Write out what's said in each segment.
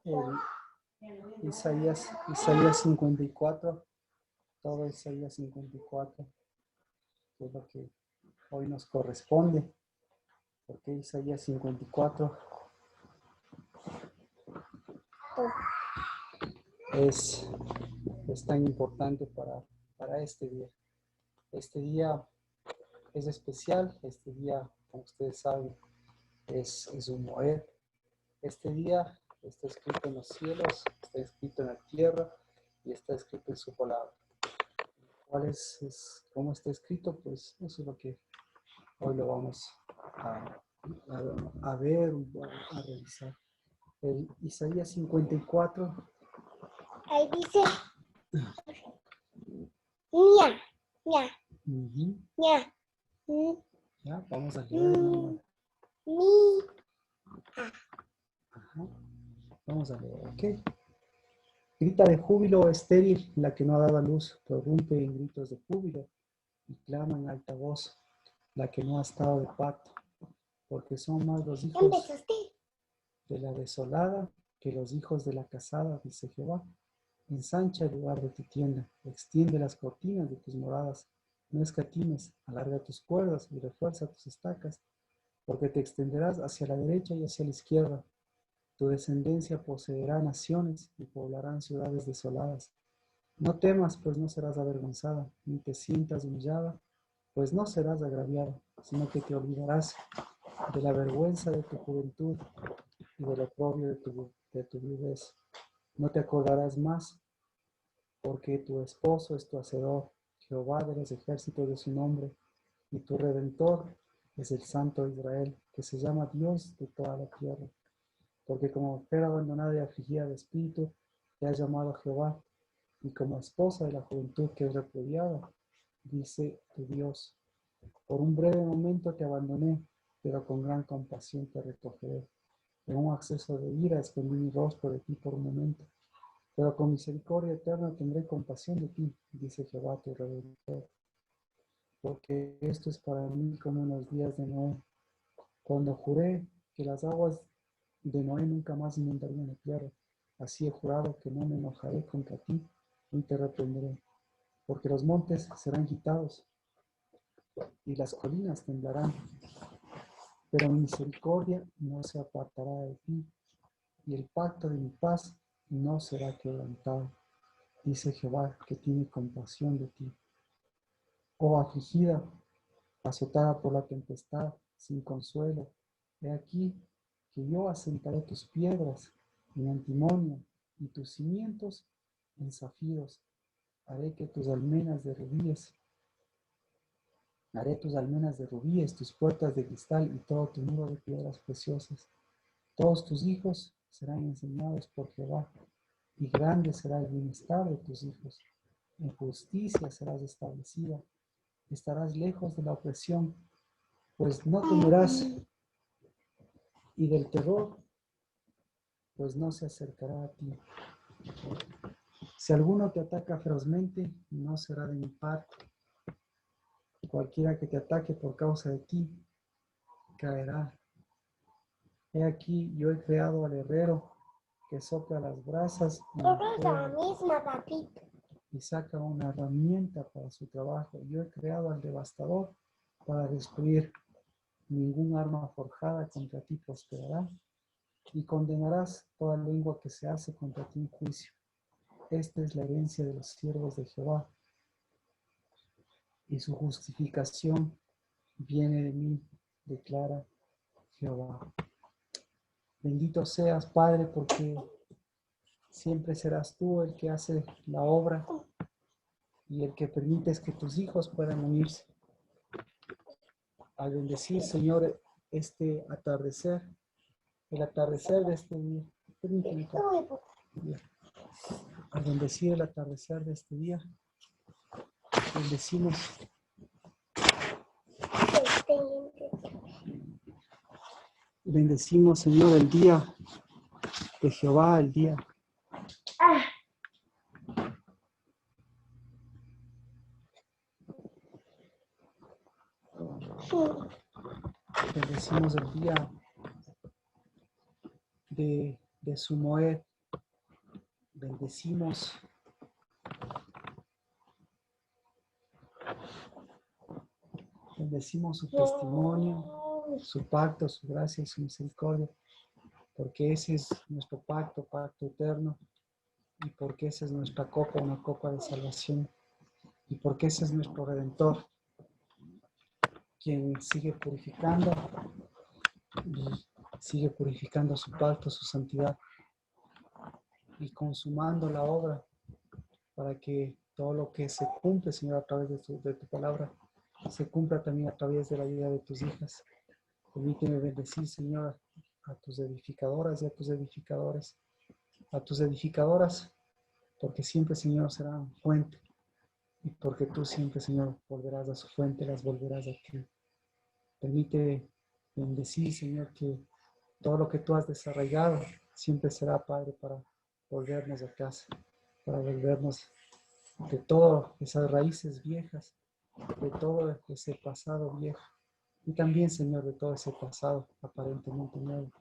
el Isaías 54, todo Isaías 54, que es lo que hoy nos corresponde. Porque Isaías 54 es tan importante para este día. Este día es especial, este día, como ustedes saben, es un Moed. Este día está escrito en los cielos, está escrito en la tierra y está escrito en su palabra. ¿Cómo está escrito? Pues eso es lo que hoy lo vamos a ver, a revisar. El Isaías 54. Ahí dice, ña, ña, ña, ya, vamos a leer. Ajá. Vamos a leer, ¿ok? Grita de júbilo estéril la que no ha dado a luz, prorrumpe en gritos de júbilo y clama en alta voz la que no ha estado de parto, porque son más los hijos de la desolada que los hijos de la casada, dice Jehová. Ensancha el lugar de tu tienda, extiende las cortinas de tus moradas, no escatimes, alarga tus cuerdas y refuerza tus estacas, porque te extenderás hacia la derecha y hacia la izquierda. Tu descendencia poseerá naciones y poblarán ciudades desoladas. No temas, pues no serás avergonzada, ni te sientas humillada, pues no serás agraviada, sino que te olvidarás de la vergüenza de tu juventud y del oprobio de tu viudez. No te acordarás más, porque tu esposo es tu hacedor, Jehová de los ejércitos de su nombre, y tu redentor es el Santo de Israel, que se llama Dios de toda la tierra. Porque como mujer abandonada y afligida de espíritu, te ha llamado Jehová, y como esposa de la juventud que es repudiada, dice tu Dios. Por un breve momento te abandoné, pero con gran compasión te recogeré. En un acceso de ira escondí mi rostro de ti por un momento, pero con misericordia eterna tendré compasión de ti, dice Jehová tu Redentor. Porque esto es para mí como en los días de Noé, cuando juré que las aguas de Noé nunca más inundarían la tierra. Así he jurado que no me enojaré contra ti, ni te reprenderé, porque los montes serán quitados y las colinas temblarán, pero mi misericordia no se apartará de ti, y el pacto de mi paz no será quebrantado, dice Jehová, que tiene compasión de ti. Oh afligida, azotada por la tempestad, sin consuelo, he aquí que yo asentaré tus piedras en antimonio y tus cimientos en zafiros. Haré tus almenas de rubíes, tus puertas de cristal y todo tu muro de piedras preciosas. Todos tus hijos serán enseñados por Jehová, y grande será el bienestar de tus hijos. En justicia serás establecida, estarás lejos de la opresión, pues no temerás, y del terror, pues no se acercará a ti. Si alguno te ataca ferozmente, no será de mi parte. Cualquiera que te ataque por causa de ti, caerá. He aquí, yo he creado al herrero que sopla las brasas y saca una herramienta para su trabajo. Yo he creado al devastador para destruir. Ningún arma forjada contra ti prosperará, y condenarás toda lengua que se hace contra ti en juicio. Esta es la herencia de los siervos de Jehová, y su justificación viene de mí, declara Jehová. Bendito seas, Padre, porque siempre serás tú el que hace la obra y el que permites que tus hijos puedan unirse. Al bendecir, Señor, este atardecer, el atardecer de este día, permíteme, al bendecir el atardecer de este día, bendecimos, Señor, el día de Jehová, el día. Bendecimos el día de su Moed. Bendecimos su testimonio, su pacto, su gracia y su misericordia, porque ese es nuestro pacto, pacto eterno, y porque esa es nuestra copa, una copa de salvación, y porque ese es nuestro Redentor, quien sigue purificando su pacto, su santidad, y consumando la obra para que todo lo que se cumple, Señor, a través de tu palabra, se cumpla también a través de la vida de tus hijas. Permíteme bendecir, Señor, a tus edificadoras y a tus edificadores, a tus edificadoras, porque siempre, Señor, serán fuente, y porque tú siempre, Señor, volverás a su fuente, las volverás a ti. Permite bendecir, Señor, que todo lo que tú has desarrollado siempre será, Padre, para volvernos a casa, para volvernos de todas esas raíces viejas, de todo ese pasado viejo, y también, Señor, de todo ese pasado aparentemente nuevo.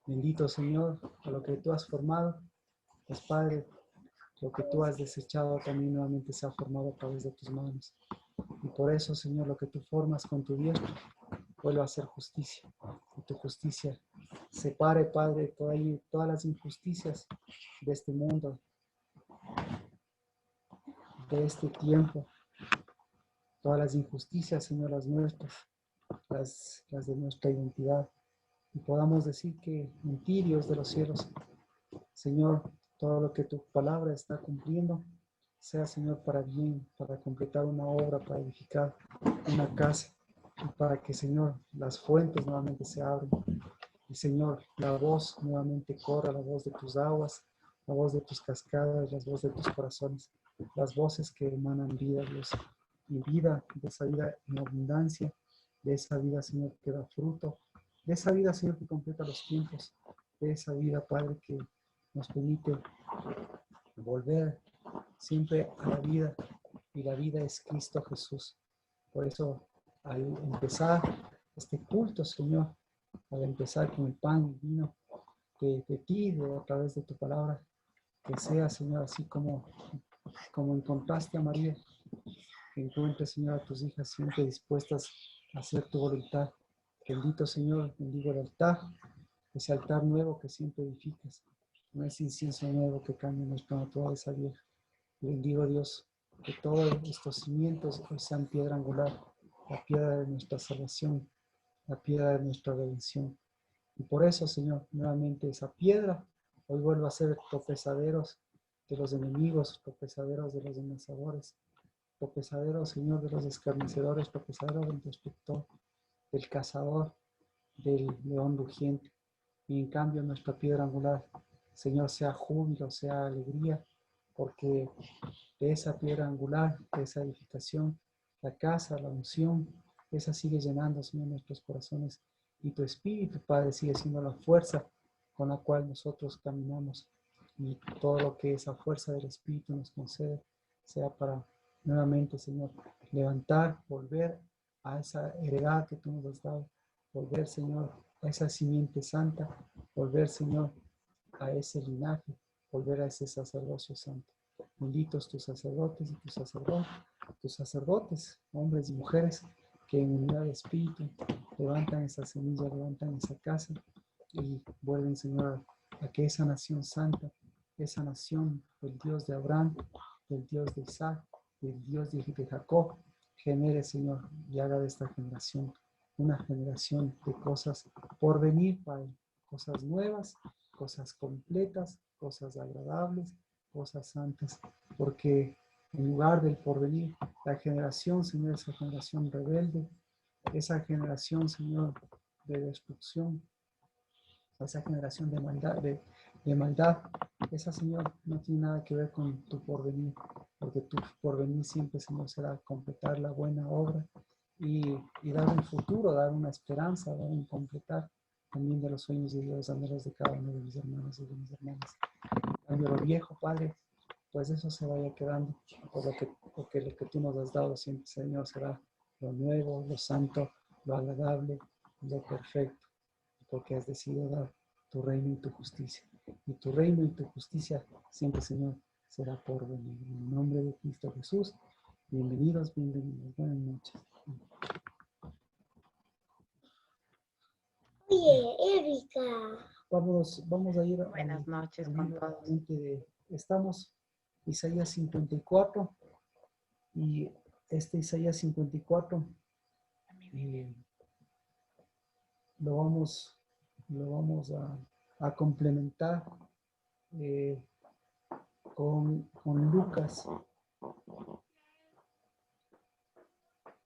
Bendito, Señor, a lo que tú has formado, pues, Padre, lo que tú has desechado también nuevamente se ha formado a través de tus manos. Y por eso, Señor, lo que tú formas con tu diestra, vuelve a ser justicia. Y tu justicia separe, Padre, todas las injusticias de este mundo, de este tiempo, todas las injusticias, Señor, las nuestras, las de nuestra identidad. Y podamos decir que en ti, Dios de los cielos, Señor, todo lo que tu palabra está cumpliendo, sea, Señor, para bien, para completar una obra, para edificar una casa, y para que, Señor, las fuentes nuevamente se abran. Y, Señor, la voz nuevamente corra, la voz de tus aguas, la voz de tus cascadas, la voz de tus corazones, las voces que emanan vida, Dios, y vida, de esa vida en abundancia, de esa vida, Señor, que da fruto, de esa vida, Señor, que completa los tiempos, de esa vida, Padre, que nos permite volver siempre a la vida, y la vida es Cristo Jesús. Por eso, al empezar este culto, Señor, al empezar con el pan y vino de ti, a través de tu palabra, que sea, Señor, así como encontraste a María, que encuentres, Señor, a tus hijas siempre dispuestas a hacer tu voluntad. Bendito, Señor, bendigo el altar, ese altar nuevo que siempre edificas, no es incienso nuevo que cambie nuestra naturaleza vieja. Bendigo, Dios, que todos estos cimientos hoy sean piedra angular, la piedra de nuestra salvación, la piedra de nuestra redención. Y por eso, Señor, nuevamente esa piedra hoy vuelve a ser tropezaderos de los enemigos, tropezaderos de los amenazadores, tropezaderos, Señor, de los escarnecedores, tropezaderos del destructor, del cazador, del león rugiente. Y en cambio nuestra piedra angular, Señor, sea júbilo, sea alegría, porque de esa piedra angular, de esa edificación, la casa, la unción, esa sigue llenando, Señor, nuestros corazones. Y tu Espíritu, Padre, sigue siendo la fuerza con la cual nosotros caminamos. Y todo lo que esa fuerza del Espíritu nos concede, sea para nuevamente, Señor, levantar, volver a esa heredad que tú nos has dado. Volver, Señor, a esa simiente santa. Volver, Señor, a ese linaje. Volver a ese sacerdocio santo. Benditos tus sacerdotes y tus sacerdotes, hombres y mujeres, que en unidad de espíritu levantan esa semilla, levantan esa casa y vuelven, Señor, a que esa nación santa, esa nación del Dios de Abraham, del Dios de Isaac, del Dios de Jacob, genere, Señor, y haga de esta generación una generación de cosas por venir, Padre, cosas nuevas, cosas completas, cosas agradables, cosas santas, porque en lugar del porvenir, la generación, Señor, esa generación rebelde, esa generación, Señor, de destrucción, esa generación de maldad, esa, Señor, no tiene nada que ver con tu porvenir, porque tu porvenir siempre, Señor, será completar la buena obra y dar un futuro, dar una esperanza, dar un completar también de los sueños y de los anhelos de cada uno de mis hermanos y de mis hermanas. Cambio lo viejo, Padre, pues eso se vaya quedando, porque lo que tú nos has dado siempre, Señor, será lo nuevo, lo santo, lo agradable, lo perfecto, porque has decidido dar tu reino y tu justicia. y tu reino y tu justicia siempre, Señor, será por venir. En el nombre de Cristo Jesús, bienvenidos, bienvenidos. Buenas noches. Oye, Erika. Vamos a ir Buenas noches al con libro todos. estamos Isaías 54 y Isaías 54 lo vamos a complementar con Lucas,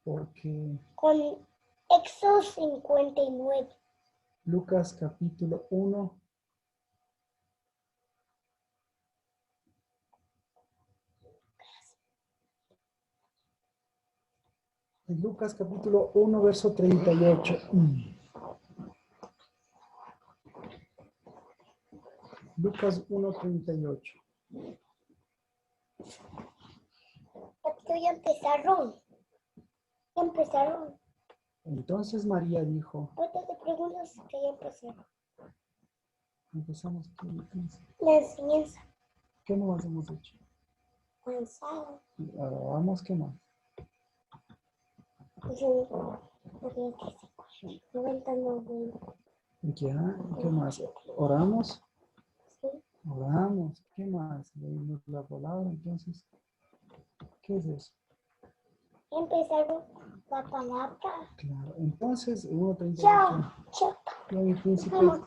porque Con Éxodo 59. Lucas capítulo 1 Lucas capítulo 1 verso 38. Lucas 1:38. Ya empezaron. Ya empezaron. Entonces María dijo, Ahorita te pregunto si que ya empezaron. empezamos, La enseñanza. ¿qué más hemos hecho? Cansado. Ahora vamos, ¿qué más? Pues yo, porque se 90 no voy. Ya, ¿qué más? Oramos, ¿Sí? oramos, ¿qué más? Leímos la palabra, entonces, ¿qué es eso? Ya empezaron la palabra. Claro, entonces, 1:38. Chao. Chao. Ya, mi príncipe, Vamos.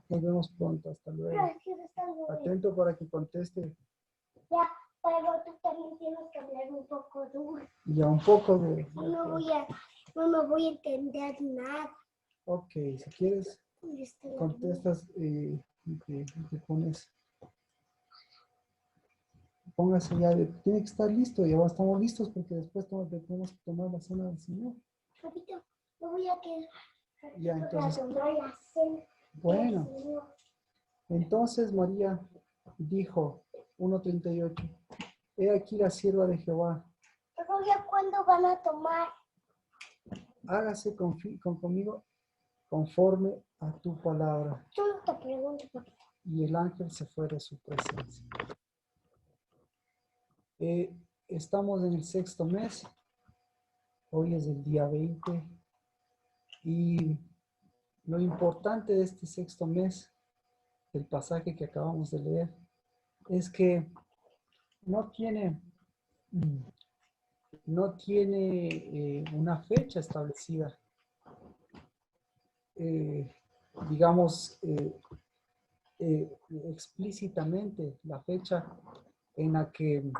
nos vemos pronto, hasta luego. Gracias, hasta luego. Atento para que conteste Ya, pero tú también tienes que hablar un poco duro. ya un poco de... No me voy a entender nada. Ok, si quieres, contestas y te pones... Póngase ya, tiene que estar listo, ya estamos listos porque después tenemos que tomar la cena del Señor. Papito, me voy a quedar. Ya, entonces, Para tomar la cena bueno, del Señor. entonces María dijo, 1:38, he aquí la sierva de Jehová, Pero ya cuándo van a tomar. hágase conmigo conforme a tu palabra. Yo no te pregunto, papito. Y el ángel se fue de su presencia. Estamos en el 6º mes, hoy es el día 20, y lo importante de este 6º mes, el pasaje que acabamos de leer, es que no tiene una fecha establecida, digamos, explícitamente la fecha en la que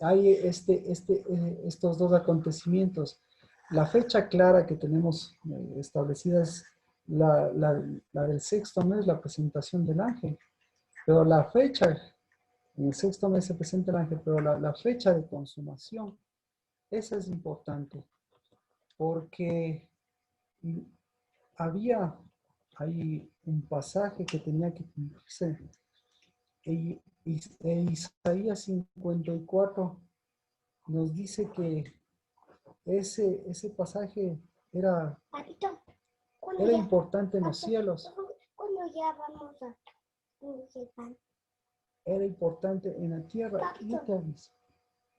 hay estos dos acontecimientos. La fecha clara que tenemos establecida es la del 6º mes, la presentación del ángel. Pero la fecha, en el 6º mes se presenta el ángel, pero la fecha de consumación, esa es importante, porque hay un pasaje que tenía que cumplirse. Isaías 54 nos dice que ese pasaje era Papito, importante en los cielos, ¿cuándo ya vamos a el pan? era importante en la tierra. Papito. Yo te aviso.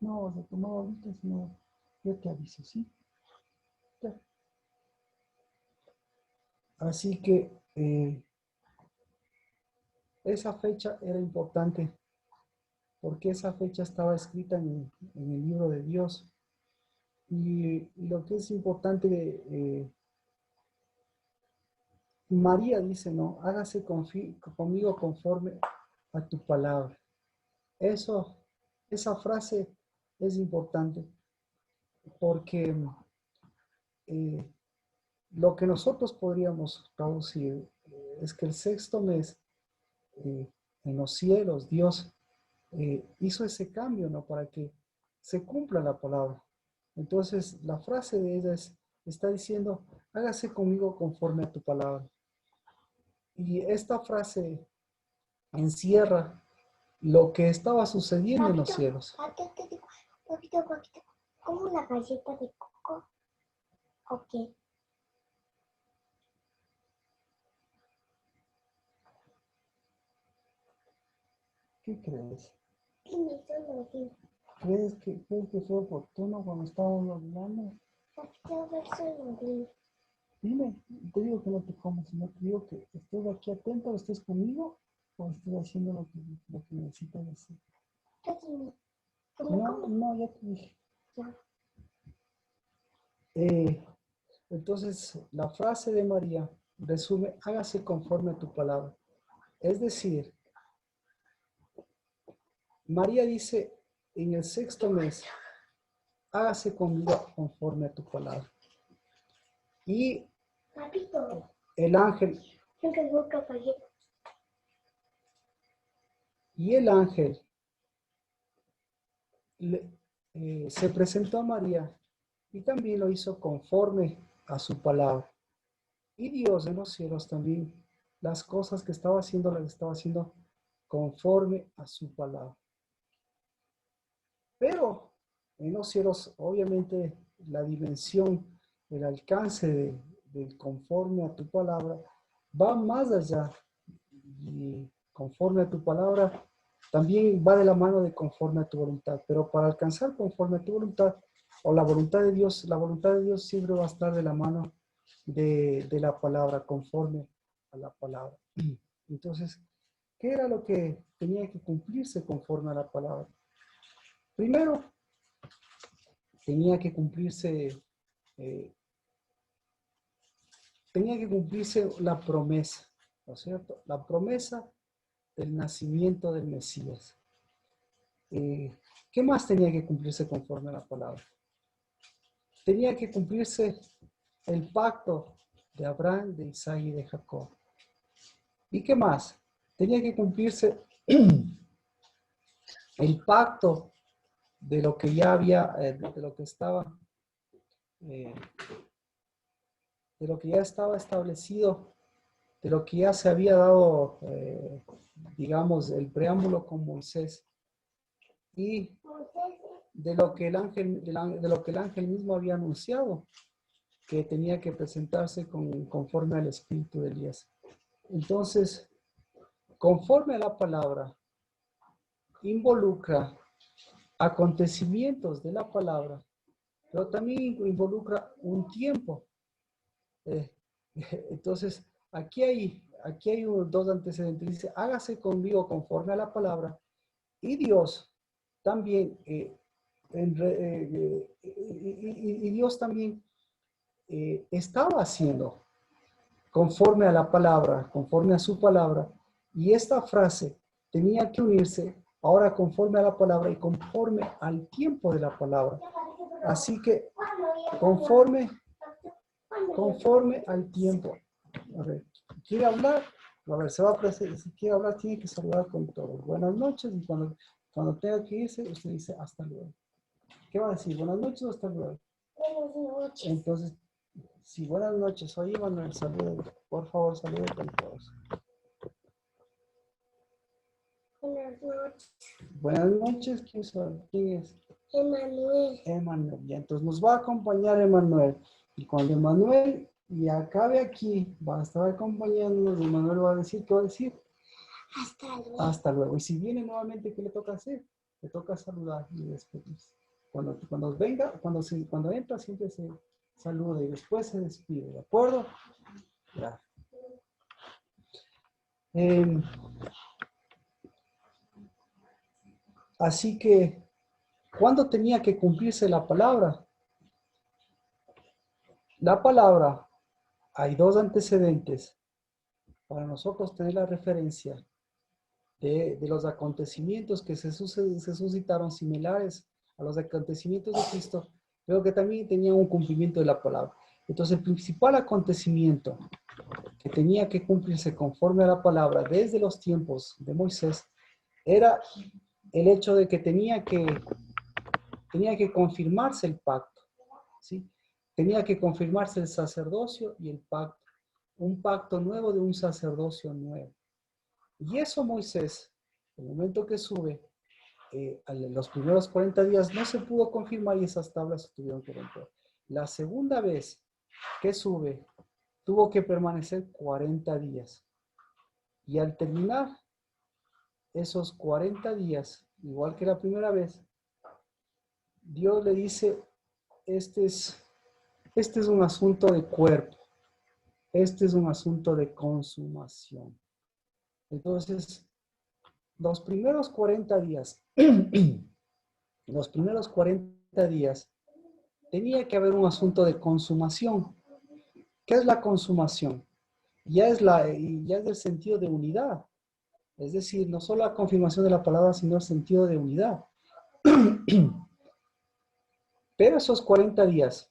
No vas a tomar ahorita, sino yo te aviso, ¿sí? Ya. Así que esa fecha era importante porque esa fecha estaba escrita en el libro de Dios. Y lo que es importante, María dice, no, hágase conmigo conforme a tu palabra. Esa frase es importante porque lo que nosotros podríamos traducir es que el 6º mes en los cielos Dios hizo ese cambio, ¿no? Para que se cumpla la palabra. Entonces, la frase de ella está diciendo, hágase conmigo conforme a tu palabra. Y esta frase encierra lo que estaba sucediendo en los cielos. Papito, ¿cómo una galleta de coco? Ok. ¿Qué crees? Dime solo, dime. ¿Crees que fue oportuno cuando estábamos hablando? Quiero ver solo, dime. Dime, te digo que no te comas, sino te digo que estés aquí atento, o estés conmigo, o estés haciendo lo que necesitas hacer. Tú dime. No, ya te dije. Ya. Entonces, la frase de María resume, hágase conforme a tu palabra. Es decir, María dice en el 6º mes, hágase conmigo conforme a tu palabra. Y Papito. el ángel, Nunca nunca fallé. se presentó a María y también lo hizo conforme a su palabra. Y Dios en los cielos también, las cosas que estaba haciendo, las estaba haciendo conforme a su palabra. Pero en los cielos, obviamente, la dimensión, el alcance de conforme a tu palabra va más allá. Y conforme a tu palabra, también va de la mano de conforme a tu voluntad. Pero para alcanzar conforme a tu voluntad, o la voluntad de Dios siempre va a estar de la mano de la palabra, conforme a la palabra. Entonces, ¿qué era lo que tenía que cumplirse conforme a la palabra? Primero, tenía que cumplirse la promesa, ¿no es cierto? La promesa del nacimiento del Mesías. ¿Qué más tenía que cumplirse conforme a la palabra? Tenía que cumplirse el pacto de Abraham, de Isaac y de Jacob. ¿Y qué más? Tenía que cumplirse el pacto de lo que ya había, de lo que estaba, de lo que ya estaba establecido, de lo que ya se había dado, digamos, el preámbulo con Moisés, y de lo que el ángel mismo había anunciado, que tenía que presentarse conforme al espíritu de Elías. Entonces, conforme a la palabra, involucra acontecimientos de la palabra, pero también involucra un tiempo. Entonces, aquí hay dos antecedentes. Dice, hágase conmigo conforme a la palabra. Y Dios también, Dios también estaba haciendo conforme a la palabra, conforme a su palabra. Y esta frase tenía que unirse ahora conforme a la palabra y conforme al tiempo de la palabra. Así que conforme al tiempo. A ver, ¿quiere hablar? A ver, se va a presentar. Si quiere hablar, tiene que saludar con todos. Buenas noches. Y cuando tenga que irse, usted dice hasta luego. ¿Qué va a decir? Buenas noches o hasta luego. Buenas noches. Entonces, sí, buenas noches. Soy Manuel. Saludos. Por favor, saludos con todos. Buenas noches. Buenas noches. ¿Quién es? Emanuel. Emanuel. Y entonces nos va a acompañar Emanuel. Y cuando Emanuel y acabe aquí, va a estar acompañándonos. Emanuel va a decir, ¿qué va a decir? Hasta luego. Hasta luego. Y si viene nuevamente, ¿qué le toca hacer? Le toca saludar y despedirse. Cuando venga, cuando entra, siempre se saluda y después se despide. ¿De acuerdo? Ya. Así que, ¿cuándo tenía que cumplirse la palabra? La palabra, hay dos antecedentes para nosotros tener la referencia de los acontecimientos que se suscitaron similares a los acontecimientos de Cristo, pero que también tenían un cumplimiento de la palabra. Entonces, el principal acontecimiento que tenía que cumplirse conforme a la palabra desde los tiempos de Moisés era el hecho de que tenía que confirmarse el pacto, ¿sí? Tenía que confirmarse el sacerdocio y el pacto, un pacto nuevo de un sacerdocio nuevo. Y eso Moisés, el momento que sube, los primeros 40 días no se pudo confirmar y esas tablas se tuvieron que romper. La segunda vez que sube, tuvo que permanecer 40 días. Y al terminar esos 40 días, igual que la primera vez, Dios le dice, este es un asunto de cuerpo, este es un asunto de consumación. Entonces, los primeros 40 días, los primeros 40 días, tenía que haber un asunto de consumación. ¿Qué es la consumación? Ya es el sentido de unidad. Es decir, no solo la confirmación de la palabra, sino el sentido de unidad. Pero esos 40 días,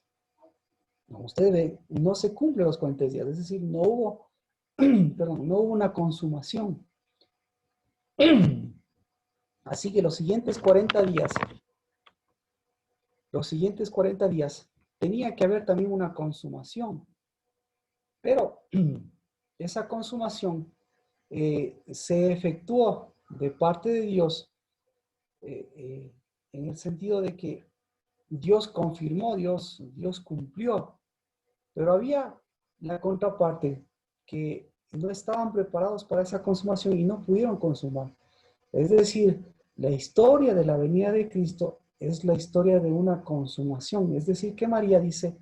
como usted ve, no se cumplen los 40 días. Es decir, no hubo, perdón, no hubo una consumación. Así que los siguientes 40 días, tenía que haber también una consumación. Pero esa consumación se efectuó de parte de Dios en el sentido de que Dios confirmó, Dios cumplió, pero había la contraparte que no estaban preparados para esa consumación y no pudieron consumar. Es decir, la historia de la venida de Cristo es la historia de una consumación. Es decir, que María dice,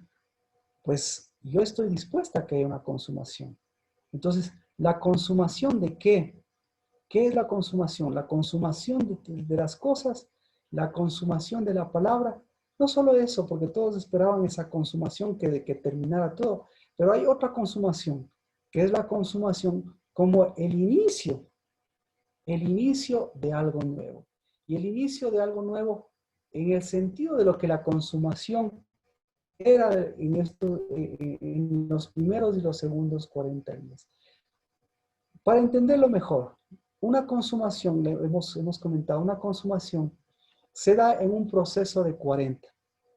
pues yo estoy dispuesta a que haya una consumación. Entonces, ¿la consumación de qué? ¿Qué es la consumación? La consumación de las cosas, la consumación de la palabra. No solo eso, porque todos esperaban esa consumación que terminara todo, pero hay otra consumación, que es la consumación como el inicio de algo nuevo. Y el inicio de algo nuevo en el sentido de lo que la consumación era en los primeros y los segundos 40 días. Para entenderlo mejor, una consumación, hemos comentado, una consumación se da en un proceso de 40,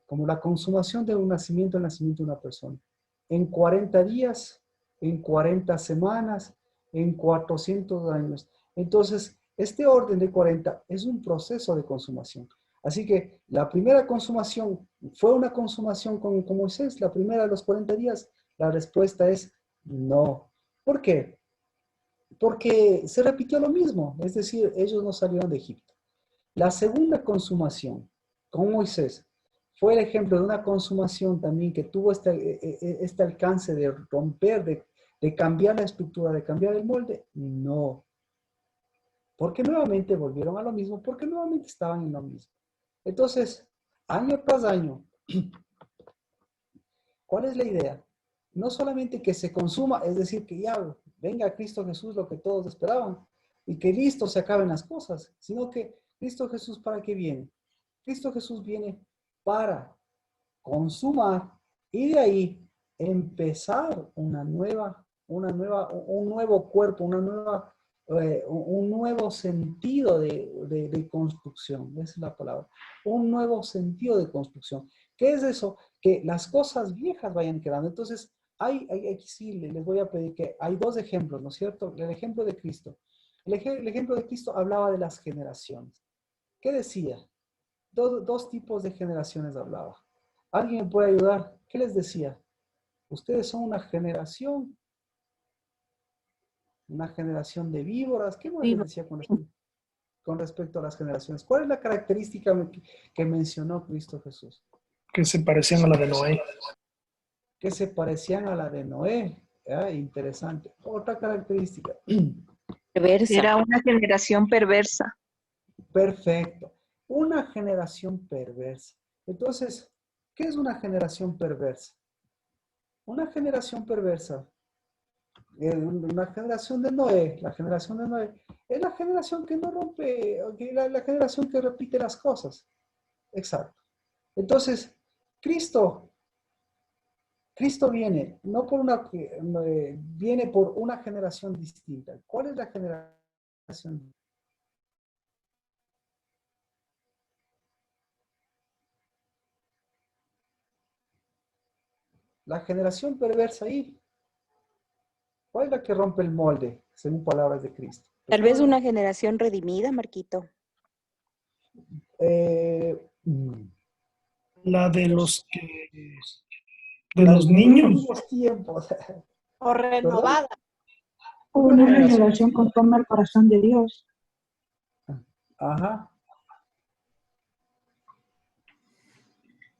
como la consumación de un nacimiento, el nacimiento de una persona. En 40 días, en 40 semanas, en 400 años. Entonces, este orden de 40 es un proceso de consumación. Así que la primera consumación fue una consumación con Moisés, la primera de los 40 días. La respuesta es no. ¿Por qué? Porque se repitió lo mismo, es decir, ellos no salieron de Egipto. La segunda consumación con Moisés fue el ejemplo de una consumación también que tuvo este alcance de romper, de cambiar la estructura, de cambiar el molde. No, porque nuevamente volvieron a lo mismo, porque nuevamente estaban en lo mismo. Entonces, año tras año, ¿cuál es la idea? No solamente que se consuma, es decir, que ya venga Cristo Jesús lo que todos esperaban y que listo se acaben las cosas, sino que Cristo Jesús ¿para qué viene? Cristo Jesús viene para consumar y de ahí empezar un nuevo cuerpo, un nuevo sentido de construcción, esa es la palabra, un nuevo sentido de construcción. ¿Qué es eso? Que las cosas viejas vayan quedando. Entonces, aquí sí les voy a pedir que hay dos ejemplos, ¿no es cierto? El ejemplo de Cristo. El ejemplo de Cristo hablaba de las generaciones. ¿Qué decía? Dos tipos de generaciones hablaba. ¿Alguien me puede ayudar? ¿Qué les decía? Ustedes son una generación de víboras. ¿Qué más les decía con respecto a las generaciones? ¿Cuál es la característica que mencionó Cristo Jesús? Que se parecían a la de Noé. Que se parecían a la de Noé. Ah, interesante. Otra característica. Perversa. Era una generación perversa. Perfecto. Una generación perversa. Entonces, ¿qué es una generación perversa? Una generación perversa, una generación de Noé, la generación de Noé, es la generación que no rompe, la generación que repite las cosas. Exacto. Entonces, Cristo viene, no por viene por una generación distinta. ¿Cuál es la generación? La generación perversa ahí. ¿Cuál es la que rompe el molde, según palabras de Cristo? Tal vez una generación redimida, Marquito. La de los niños. Los tiempos. O renovada. Una generación conforme al corazón de Dios. Ajá.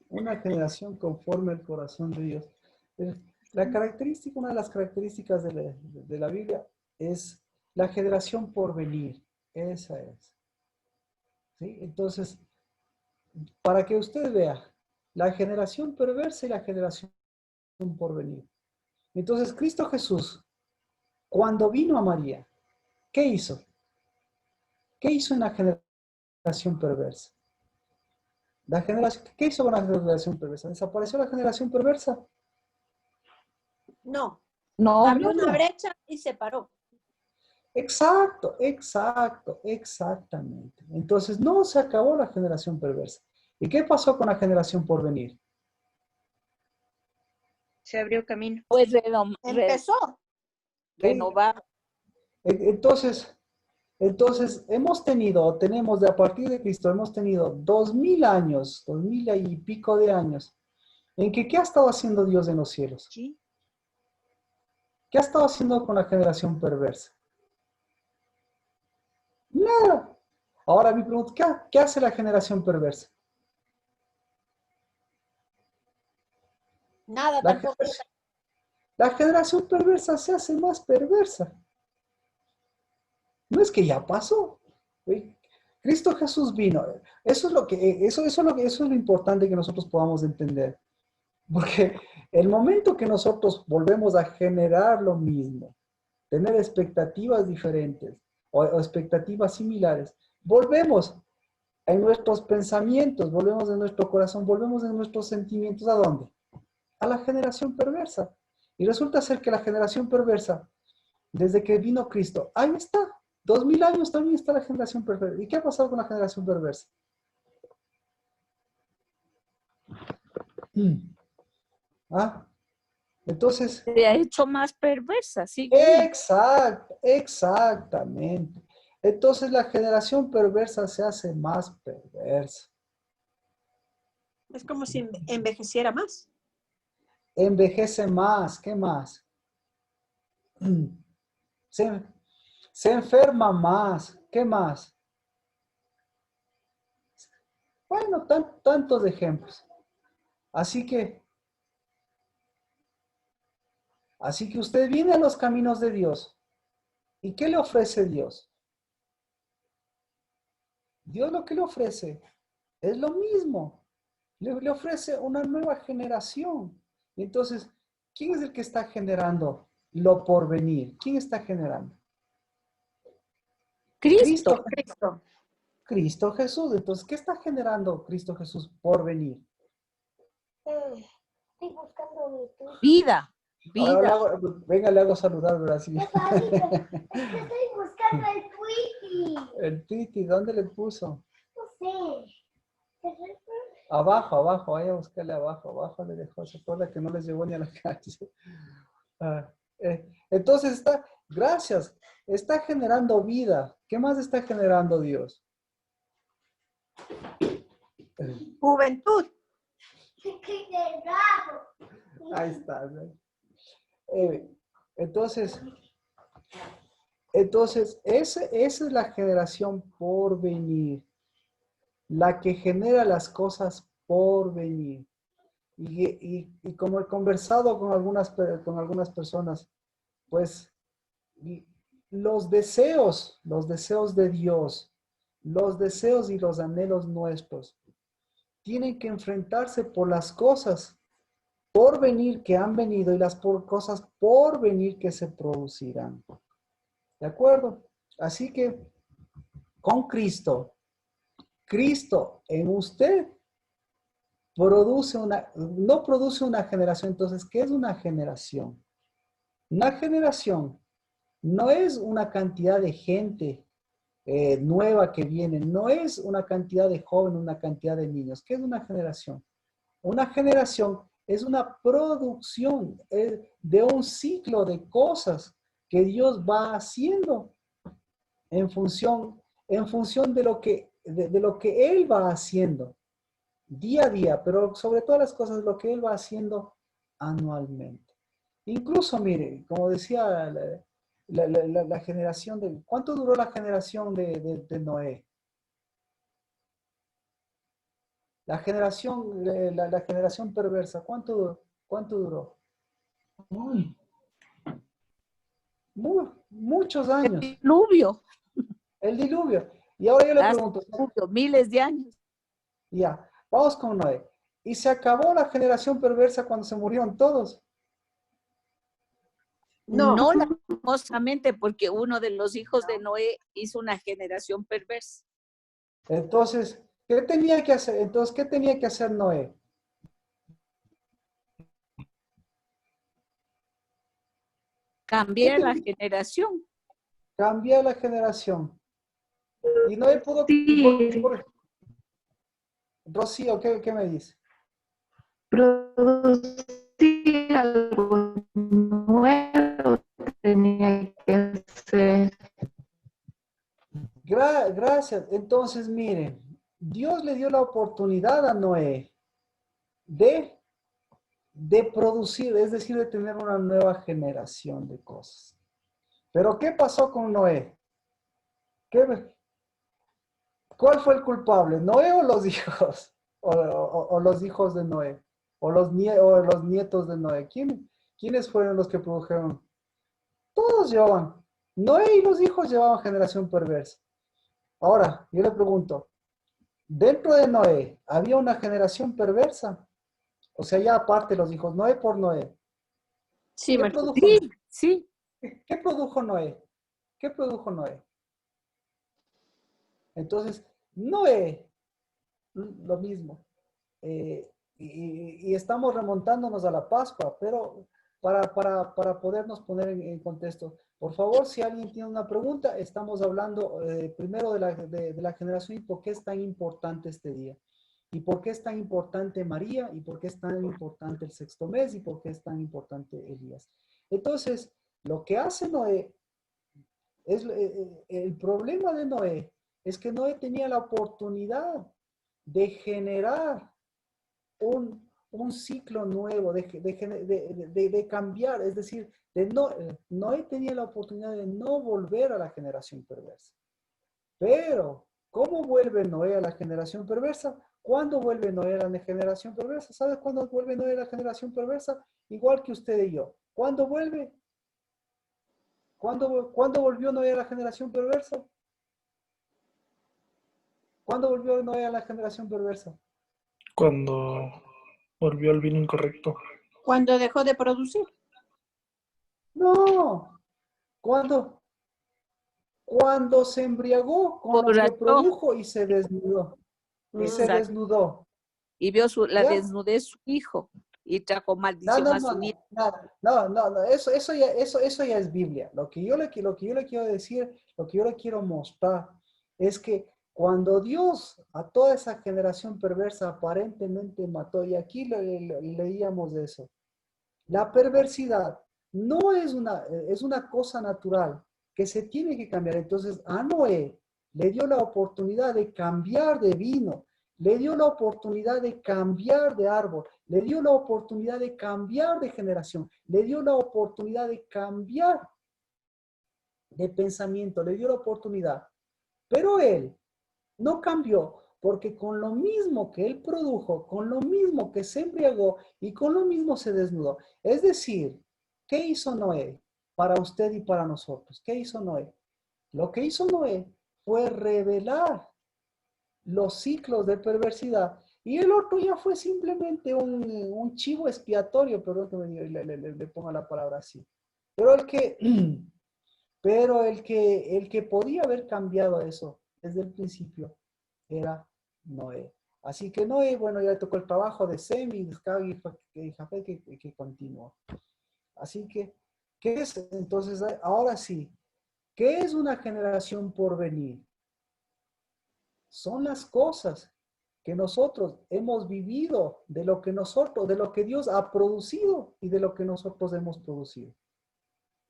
Una generación conforme al corazón de Dios. La característica, una de las características de la Biblia es la generación por venir. Esa es. ¿Sí? Entonces, para que usted vea la generación perversa y la generación por venir. Entonces, Cristo Jesús, cuando vino a María, ¿qué hizo? ¿Qué hizo en la generación perversa? ¿Qué hizo con la generación perversa? ¿Desapareció la generación perversa? No, No, abrió una brecha y se paró. Exacto, exacto, exactamente. Entonces, no se acabó la generación perversa. ¿Y qué pasó con la generación por venir? Se abrió camino. pues Empezó. renovar. Entonces, tenemos a partir de Cristo, hemos tenido 2000 años, 2000 y pico de años, en que ¿qué ha estado haciendo Dios en los cielos? Sí. ¿Qué ha estado haciendo con la generación perversa? Nada. Ahora mi pregunta, ¿qué hace la generación perversa? Nada La tampoco. generación, la generación perversa se hace más perversa. No es que ya pasó. ¿Sí? Cristo Jesús vino. Eso es lo importante que nosotros podamos entender. Porque el momento que nosotros volvemos a generar lo mismo, tener expectativas diferentes o expectativas similares, volvemos en nuestros pensamientos, volvemos en nuestro corazón, volvemos en nuestros sentimientos. ¿A dónde? A la generación perversa. Y resulta ser que la generación perversa, desde que vino Cristo, ahí está. 2000 años también está la generación perversa. ¿Y qué ha pasado con la generación perversa? ¿Ah? Entonces, Se ha hecho más perversa, sí. exactamente. Entonces la generación perversa se hace más perversa. Es como si envejeciera más. Envejece más, ¿qué más? Se, se enferma más, ¿qué más? Bueno, tantos ejemplos. Así que usted viene a los caminos de Dios. ¿Y qué le ofrece Dios? Dios lo que le ofrece es lo mismo. Le ofrece una nueva generación. Y entonces, ¿quién es el que está generando lo por venir? ¿Quién está generando? Cristo. Cristo. Cristo Jesús. Entonces, ¿qué está generando Cristo Jesús por venir? Estoy buscando mi tweet. Vida. Ahora, Vida. venga, le hago saludar, Brasil. Papá, mira, es que estoy buscando el tweet. El Titi, ¿dónde le puso? No sé. Abajo, vaya a buscarle abajo le dejó, se acuerda que no les llevó ni a la calle. Entonces gracias, está generando vida. ¿Qué más está generando Dios? Juventud. Ahí está. ¿No? Entonces, esa es la generación por venir, la que genera las cosas por venir. Y como he conversado con algunas personas, pues los deseos de Dios, los deseos y los anhelos nuestros, tienen que enfrentarse por las cosas por venir que han venido y las cosas por venir que se producirán. ¿De acuerdo? Así que con Cristo en usted no produce una generación. Entonces, ¿qué es una generación? Una generación no es una cantidad de gente nueva que viene, no es una cantidad de jóvenes, una cantidad de niños. ¿Qué es una generación? Una generación es una producción de un ciclo de cosas que Dios va haciendo en función de lo que Él va haciendo día a día, pero sobre todas las cosas, lo que Él va haciendo anualmente. Incluso, mire, como decía la generación ¿cuánto duró la generación de Noé? La generación, la generación perversa, ¿cuánto duró? Uy, Muchos El años. diluvio, El diluvio. Y ahora yo le hace pregunto, diluvio, miles de años. ya, vamos con Noé. ¿Y se acabó la generación perversa cuando se murieron todos? No. No lastimosamente, porque uno de los hijos de Noé hizo una generación perversa. Entonces, ¿qué tenía que hacer? Entonces, ¿qué tenía que hacer Noé? ¿Qué Cambiar la tenía? generación. Cambiar la generación. Y Noé pudo... Sí, Rocío, ¿qué me dice? producir algo nuevo tenía que hacer. Gracias. Entonces, miren, Dios le dio la oportunidad a Noé de producir, es decir, de tener una nueva generación de cosas. Pero ¿qué pasó con Noé? ¿Cuál fue el culpable? ¿Noé o los hijos? ¿O los hijos de Noé? ¿O los nietos de Noé? ¿Quiénes fueron los que produjeron? Todos llevaban. Noé y los hijos llevaban generación perversa. Ahora, yo le pregunto, dentro de Noé, ¿había una generación perversa? O sea, ya aparte los hijos, Noé por Noé. Sí, ¿Qué Marco. produjo, Sí, sí. ¿qué produjo Noé? ¿Qué produjo Noé? Entonces, Noé, lo mismo. Y estamos remontándonos a la Pascua, pero para podernos poner en contexto, por favor, si alguien tiene una pregunta, estamos hablando primero de la generación y por qué es tan importante este día. ¿Y por qué es tan importante María? ¿Y por qué es tan importante el sexto mes? ¿Y por qué es tan importante Elías? Entonces, lo que hace Noé, el problema de Noé es que Noé tenía la oportunidad de generar un ciclo nuevo, de cambiar, es decir, Noé tenía la oportunidad de no volver a la generación perversa. Pero, ¿cómo vuelve Noé a la generación perversa? ¿Cuándo vuelve Noé a la generación perversa? ¿Sabes cuándo vuelve Noé a la generación perversa? Igual que usted y yo. ¿Cuándo vuelve? ¿Cuándo volvió Noé a la generación perversa? ¿Cuándo volvió Noé a la generación perversa? cuando volvió al vino incorrecto. Cuando dejó de producir. No. Cuando se embriagó con lo que Borrachó, produjo y se desnudó. Y se exacto. desnudó. Y vio la ¿Ya? desnudez de su hijo y trajo No, maldición no, a no, su nieto. no. Eso ya es Biblia. Lo que yo le quiero decir, lo que yo le quiero mostrar es que cuando Dios a toda esa generación perversa aparentemente mató, y aquí leíamos de eso, la perversidad no es una cosa natural que se tiene que cambiar. Entonces, a Noé le dio la oportunidad de cambiar de vino, le dio la oportunidad de cambiar de árbol, le dio la oportunidad de cambiar de generación, le dio la oportunidad de cambiar de pensamiento, le dio la oportunidad. Pero él no cambió porque con lo mismo que él produjo, con lo mismo que se embriagó y con lo mismo se desnudó. Es decir, ¿qué hizo Noé para usted y para nosotros? ¿Qué hizo Noé? Lo que hizo Noé fue revelar los ciclos de perversidad y el otro ya fue simplemente un chivo expiatorio, perdón que le ponga la palabra así. Pero el que podía haber cambiado eso desde el principio era Noé. Así que Noé, bueno, ya le tocó el trabajo de Sem y Jafet que continuó. Así que, ¿qué es? Entonces, ahora sí, ¿qué es una generación por venir? Son las cosas que nosotros hemos vivido, de lo que Dios ha producido y de lo que nosotros hemos producido.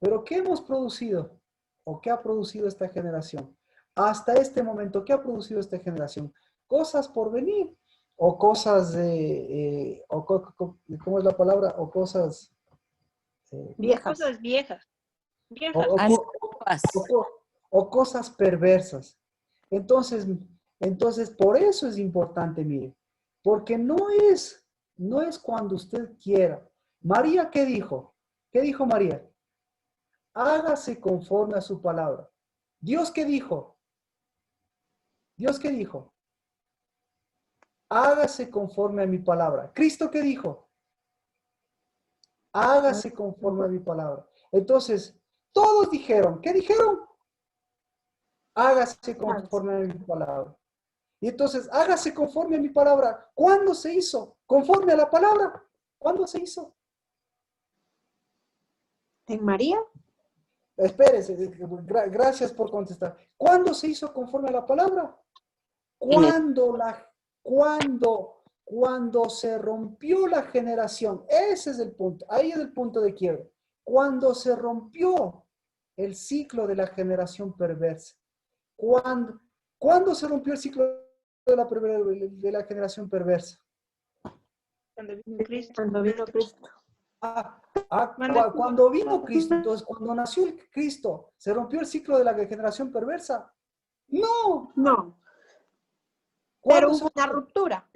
Pero ¿qué hemos producido? ¿O qué ha producido esta generación? Hasta este momento, ¿qué ha producido esta generación? Cosas por venir o cosas, ¿cómo es la palabra? O cosas, Viejas. Cosas viejas. o, Viejas. o- Antiguas. o cosas perversas. Entonces, por eso es importante, mire, Porque no es cuando usted quiera. María, ¿qué dijo? ¿Qué dijo María? Hágase conforme a su palabra. ¿Dios qué dijo? ¿Dios qué dijo? Hágase conforme a mi palabra. ¿Cristo qué dijo? Hágase conforme a mi palabra. Entonces, todos dijeron, ¿qué dijeron? Hágase conforme a mi palabra. Y entonces, hágase conforme a mi palabra. ¿Cuándo se hizo? Conforme a la palabra. ¿Cuándo se hizo? ¿En María? Espérese, gracias por contestar. ¿Cuándo se hizo conforme a la palabra? Cuando se rompió la generación. Ese es el punto. Ahí es el punto de quiebre. Cuando se rompió el ciclo de la generación perversa. ¿Cuándo se rompió el ciclo de la generación perversa? Cuando vino Cristo. Cuando vino Cristo. Cuando vino Cristo, entonces cuando nació el Cristo, ¿se rompió el ciclo de la generación perversa? No. No. Pero hubo una ruptura.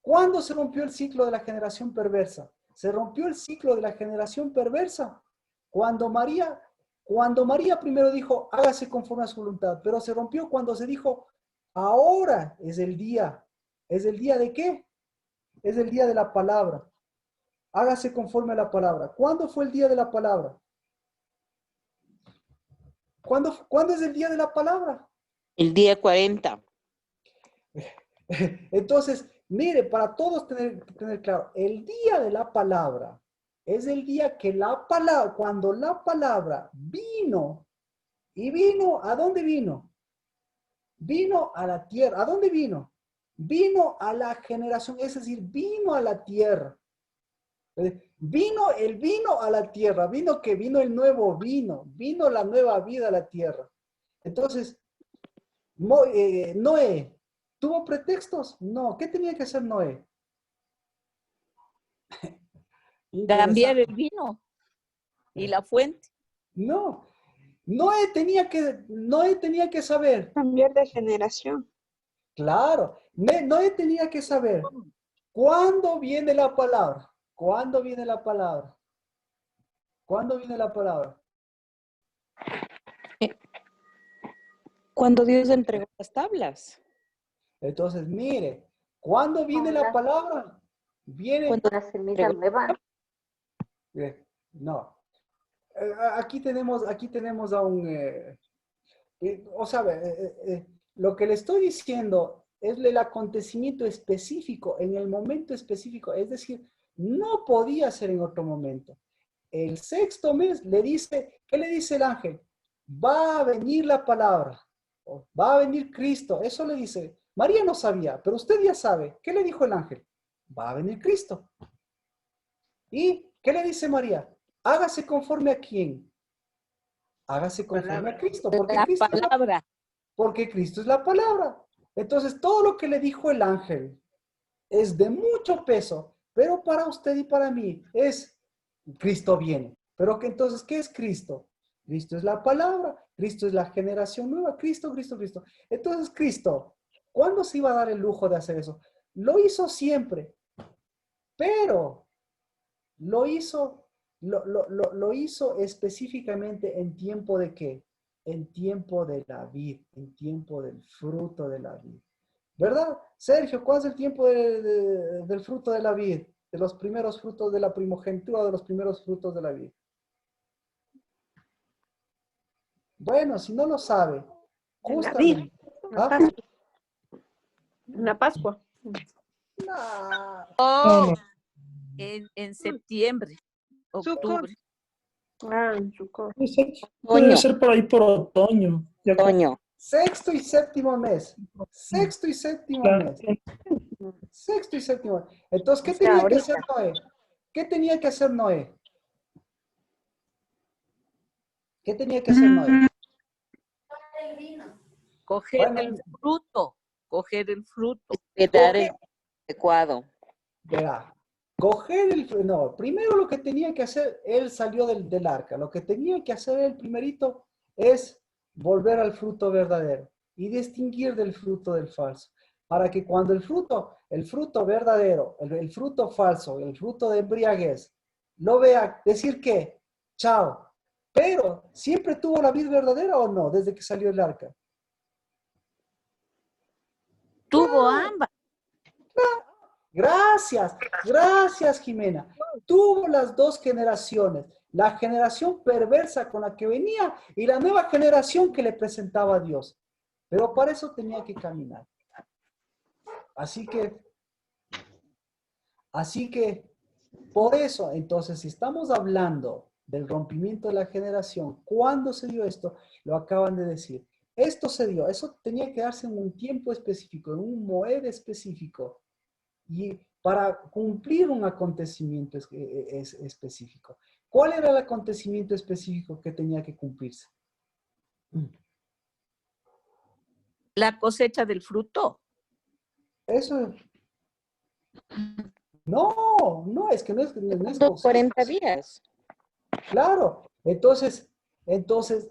¿Cuándo se rompió el ciclo de la generación perversa? Se rompió el ciclo de la generación perversa cuando María primero dijo, hágase conforme a su voluntad, pero se rompió cuando se dijo, ahora es el día. ¿Es el día de qué? Es el día de la palabra. Hágase conforme a la palabra. ¿Cuándo fue el día de la palabra? ¿Cuándo es el día de la palabra? El día 40. Entonces, mire, para todos tener claro, el día de la palabra es el día que cuando la palabra vino, y vino, ¿a dónde vino? Vino a la tierra. ¿A dónde vino? Vino a la generación, es decir, vino a la tierra. Vino a la tierra, vino el nuevo vino la nueva vida a la tierra. Entonces, Noé, ¿tuvo pretextos? No. ¿Qué tenía que hacer Noé? Cambiar el vino y la fuente. No. Noé tenía que saber. Cambiar de generación. Claro. Noé tenía que saber. ¿Cuándo viene la palabra? ¿Cuándo viene la palabra? ¿Cuándo viene la palabra? Cuando Dios entregó las tablas. Entonces, mire, ¿cuándo viene la palabra? Viene. Cuando la semilla nueva. No. Aquí tenemos a un... o sea, lo que le estoy diciendo es el acontecimiento específico, en el momento específico. Es decir, no podía ser en otro momento. El sexto mes le dice, ¿qué le dice el ángel? Va a venir la palabra, va a venir Cristo. Eso le dice. María no sabía, pero usted ya sabe. ¿Qué le dijo el ángel? Va a venir Cristo. ¿Y qué le dice María? Hágase conforme a quién. Hágase conforme a Cristo. Porque Cristo es la palabra. Entonces, todo lo que le dijo el ángel es de mucho peso, pero para usted y para mí es Cristo viene. Pero que entonces, ¿qué es Cristo? Cristo es la palabra, Cristo es la generación nueva, Cristo. Entonces, Cristo, ¿cuándo se iba a dar el lujo de hacer eso? Lo hizo siempre, pero lo hizo específicamente en tiempo de ¿qué? En tiempo de la vid, en tiempo del fruto de la vid. ¿Verdad? Sergio, ¿cuál es el tiempo del fruto de la vid? De los primeros frutos de la primogenitura, de los primeros frutos de la vid. Bueno, si no lo sabe, justamente. ¿Ah? Una Pascua. No. Oh, en septiembre, octubre. En Sukkot. Debe ser por ahí por otoño. Otoño. Sexto y séptimo mes. Sexto y séptimo mes. Sexto y séptimo mes. Entonces, ¿qué tenía que hacer Noé? ¿Qué tenía que hacer Noé? ¿Qué tenía que hacer Noé? Coger el fruto. Coger el fruto. Esperar el adecuado. Verá. Primero lo que tenía que hacer, él salió del arca. Lo que tenía que hacer el primerito es volver al fruto verdadero y distinguir del fruto del falso. para que cuando el fruto verdadero, el fruto falso, el fruto de embriaguez, lo vea, decir que, chao. Pero, ¿siempre tuvo la vid verdadera o no, desde que salió el arca? Tuvo ambas. Gracias, gracias, Jimena. Tuvo las dos generaciones, la generación perversa con la que venía y la nueva generación que le presentaba a Dios. Pero para eso tenía que caminar. Así que, por eso, entonces, si estamos hablando del rompimiento de la generación, ¿cuándo se dio esto? Lo acaban de decir. Esto se dio, eso tenía que darse en un tiempo específico, en un moed específico, y para cumplir un acontecimiento específico. ¿Cuál era el acontecimiento específico que tenía que cumplirse? La cosecha del fruto. Eso. No, es que no es cosecha. 40 días. Claro, entonces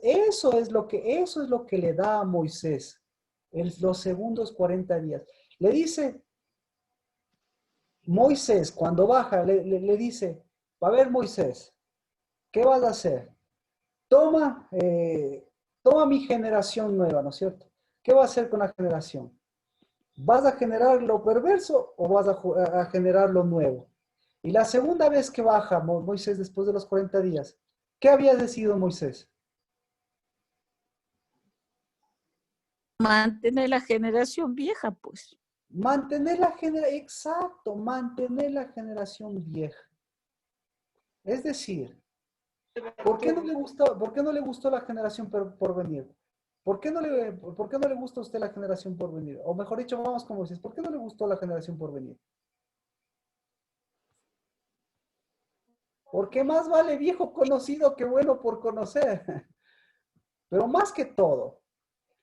eso es lo que le da a Moisés los segundos 40 días. Le dice, Moisés, cuando baja, le dice, a ver, Moisés, ¿qué vas a hacer? Toma mi generación nueva, ¿no es cierto? ¿Qué va a hacer con la generación? ¿Vas a generar lo perverso o vas a generar lo nuevo? Y la segunda vez que baja Moisés después de los 40 días, ¿qué había decidido Moisés? Mantener la generación vieja, pues. Mantener la generación vieja. Es decir, ¿por qué no le gustó la generación por venir? ¿Por qué no le gusta a usted la generación por venir? O mejor dicho, vamos como dices, ¿por qué no le gustó la generación por venir? Porque más vale viejo conocido que bueno por conocer. Pero más que todo,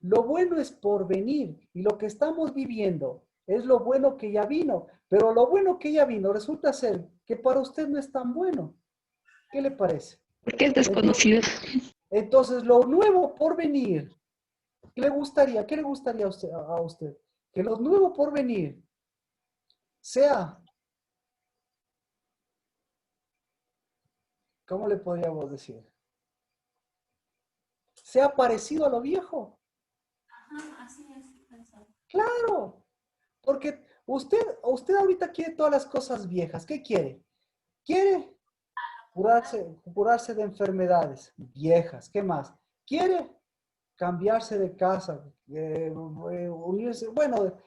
lo bueno es por venir y lo que estamos viviendo es lo bueno que ya vino. Pero lo bueno que ya vino resulta ser que para usted no es tan bueno. ¿Qué le parece? Porque es desconocido. Entonces, lo nuevo por venir, ¿qué le gustaría a usted? Que lo nuevo por venir sea, ¿cómo le podríamos decir? Sea parecido a lo viejo. Ajá, así es. Claro, porque usted ahorita quiere todas las cosas viejas. ¿Qué quiere? Quiere curarse de enfermedades viejas. ¿Qué más? Quiere cambiarse de casa, unirse. Bueno,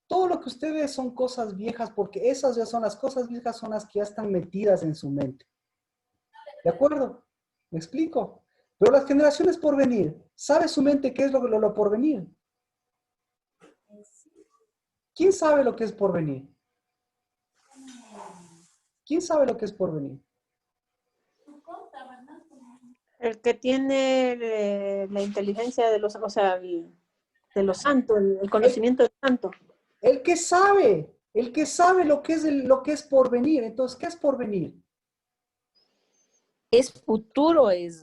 todo lo que usted ve son cosas viejas porque esas ya son las cosas viejas, son las que ya están metidas en su mente. ¿De acuerdo? ¿Me explico? Pero las generaciones por venir, ¿sabe su mente qué es lo por venir? ¿Quién sabe lo que es por venir? ¿Quién sabe lo que es por venir? El que tiene la inteligencia de los, o sea, de los santos, el conocimiento del santo. El que sabe lo que es por venir. Entonces, ¿qué es por venir? Es futuro, es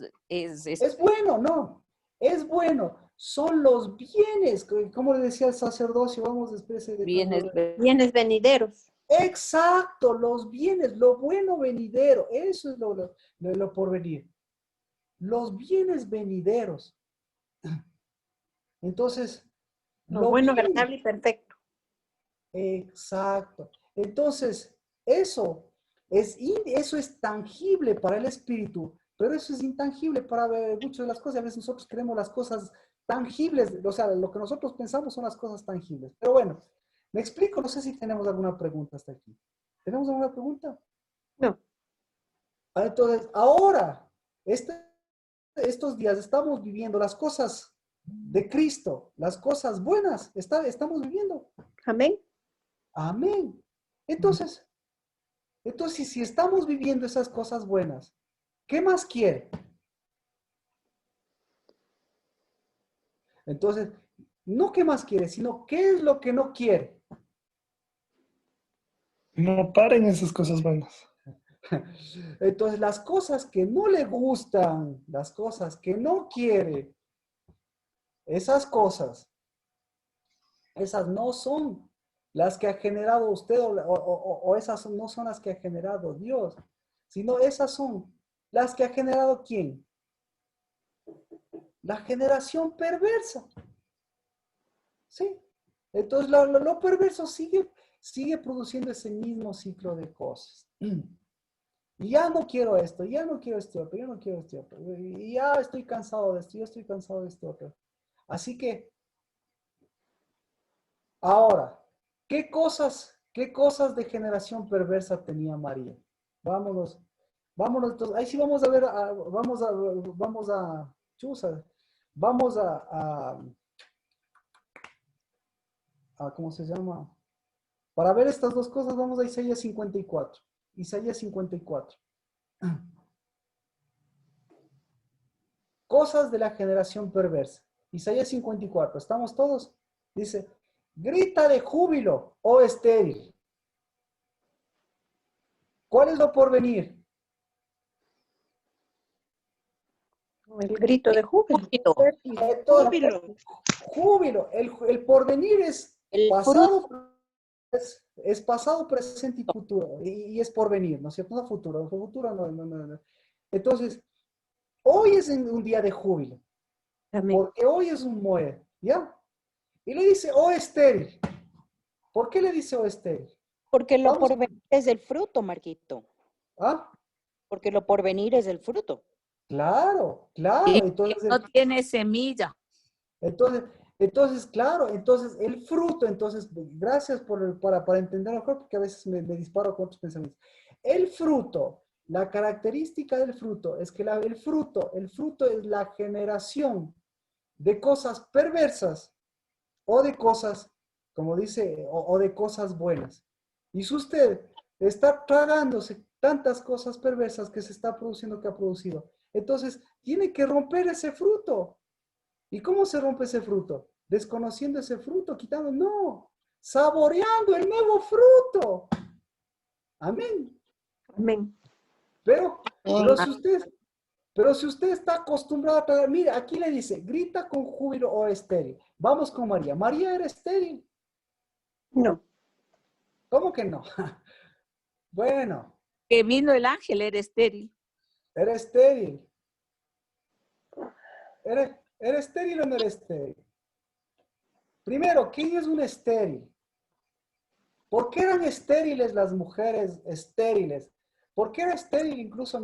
bueno, no. Es bueno. Son los bienes, como le decía el sacerdocio, vamos después de Bienes venideros. Exacto, los bienes, lo bueno venidero, eso es lo por venir. Los bienes venideros. Entonces, Lo bueno, agradable y perfecto. Exacto. Entonces, eso es tangible para el espíritu, pero eso es intangible para muchas de las cosas. A veces nosotros queremos las cosas tangibles, o sea, lo que nosotros pensamos son las cosas tangibles. Pero bueno, me explico, no sé si tenemos alguna pregunta hasta aquí. ¿Tenemos alguna pregunta? No. Entonces, ahora, estos días estamos viviendo las cosas de Cristo, las cosas buenas, estamos viviendo. Amén. Amén. Entonces, si estamos viviendo esas cosas buenas, ¿qué más quiere? Entonces, no qué más quiere, sino qué es lo que no quiere. No paren esas cosas buenas. Entonces, las cosas que no le gustan, las cosas que no quiere, esas cosas, esas no son las que ha generado usted o esas no son las que ha generado Dios, sino esas son las que ha generado ¿quién? La generación perversa. ¿Sí? Entonces lo perverso sigue produciendo ese mismo ciclo de cosas. Y ya no quiero esto, ya no quiero este otro, ya no quiero este otro. Y ya estoy cansado de esto, ya estoy cansado de este otro. Así que, ahora, ¿qué cosas de generación perversa tenía María? Vámonos, entonces, ahí sí vamos a ver, chusa, vamos ¿cómo se llama? Para ver estas dos cosas, vamos a Isaías 54. Isaías 54. Cosas de la generación perversa. Isaías 54. ¿Estamos todos? Dice, grita de júbilo, oh estéril. ¿Cuál es lo porvenir? El grito de júbilo. Entonces, júbilo. El porvenir es El pasado, es pasado, presente y futuro. Y es porvenir, ¿no es cierto? No futuro. Futuro no. Entonces, hoy es un día de júbilo. Amén. Porque hoy es un Moed, ¿ya? Y le dice, oh estéril. ¿Por qué le dice oh estéril? Porque lo Vamos. porvenir es el fruto, Marquito. ¿Ah? Porque lo porvenir es el fruto. Claro. Y Entonces, no tiene semilla. entonces, claro, entonces el fruto, entonces, gracias para entender mejor, porque a veces me disparo con otros pensamientos. El fruto, la característica del fruto es que el fruto es la generación de cosas perversas o de cosas, como dice, o de cosas buenas. Y si usted está tragándose tantas cosas perversas que se está produciendo, que ha producido, entonces tiene que romper ese fruto. ¿Y cómo se rompe ese fruto? Desconociendo ese fruto, quitando, no, saboreando el nuevo fruto. Amén. Amén. Pero si usted está acostumbrado a tragar, mire, aquí le dice, grita con júbilo o estéril. Vamos con María. María era estéril. No. ¿Cómo que no? Bueno, Que vino el ángel, era estéril. era estéril. ¿Era estéril o no era estéril? Primero, ¿quién es un estéril? ¿Por qué eran estériles las mujeres estériles? ¿Por qué era estéril incluso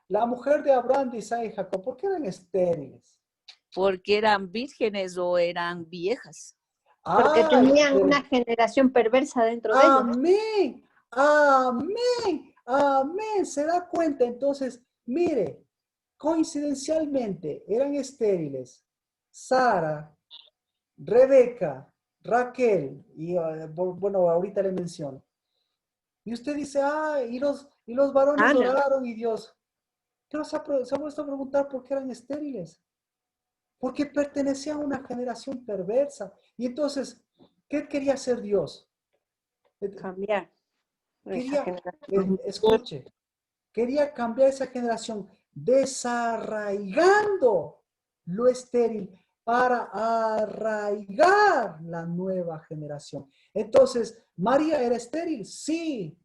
la mujer de Abraham, de Isaac y Jacob? ¿Por qué eran estériles? Porque eran vírgenes o eran viejas. Porque tenían pero- una generación perversa dentro de ellos. amén, amén, amén. ¿Se da cuenta? Entonces, mire, coincidencialmente eran estériles Sara, Rebeca, Raquel, y bueno, ahorita le menciono. Y usted dice, y los varones Ana. oraron y Dios. Pero se ha puesto a preguntar por qué eran estériles. Porque pertenecían a una generación perversa. Y entonces, ¿qué quería hacer Dios? Cambiar. Escuche, quería cambiar esa generación desarraigando lo estéril para arraigar la nueva generación. Entonces, ¿María era estéril? Sí.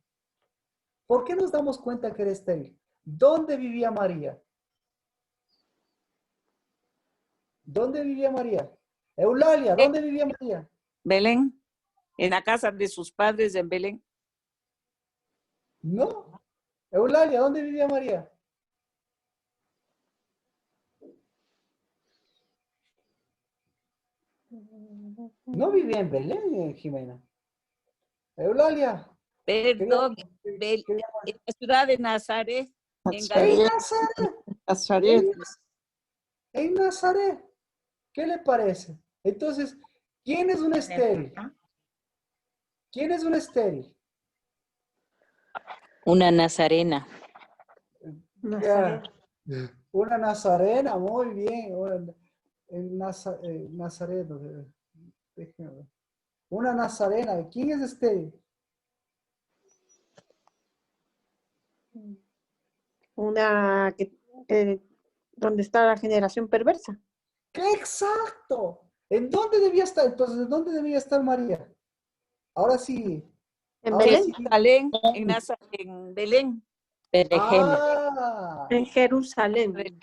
¿Por qué nos damos cuenta que era estéril? ¿Dónde vivía María? ¿Dónde vivía María? Eulalia, ¿dónde vivía María? Belén, en la casa de sus padres en Belén. No. Eulalia, ¿dónde vivía María? No vivía en Belén, Jimena. Eulalia. Perdón, quería- en la ciudad de Nazaret, en En Galilea. Nazaret. En Nazaret. ¿Qué le parece? Entonces, ¿quién es un estéril? ¿Quién es un estéril? Una nazarena. Nazaret. Una nazarena, muy bien. Nazaret. Déjeme ver. Una nazarena. ¿Quién es estéril? Donde está la generación perversa. ¡Qué exacto! ¿En dónde debía estar? Entonces, ¿en dónde debía estar María? Ahora sí. En Ahora Belén, sí. En Belén, Berejem, Ah, en Jerusalén. Belén.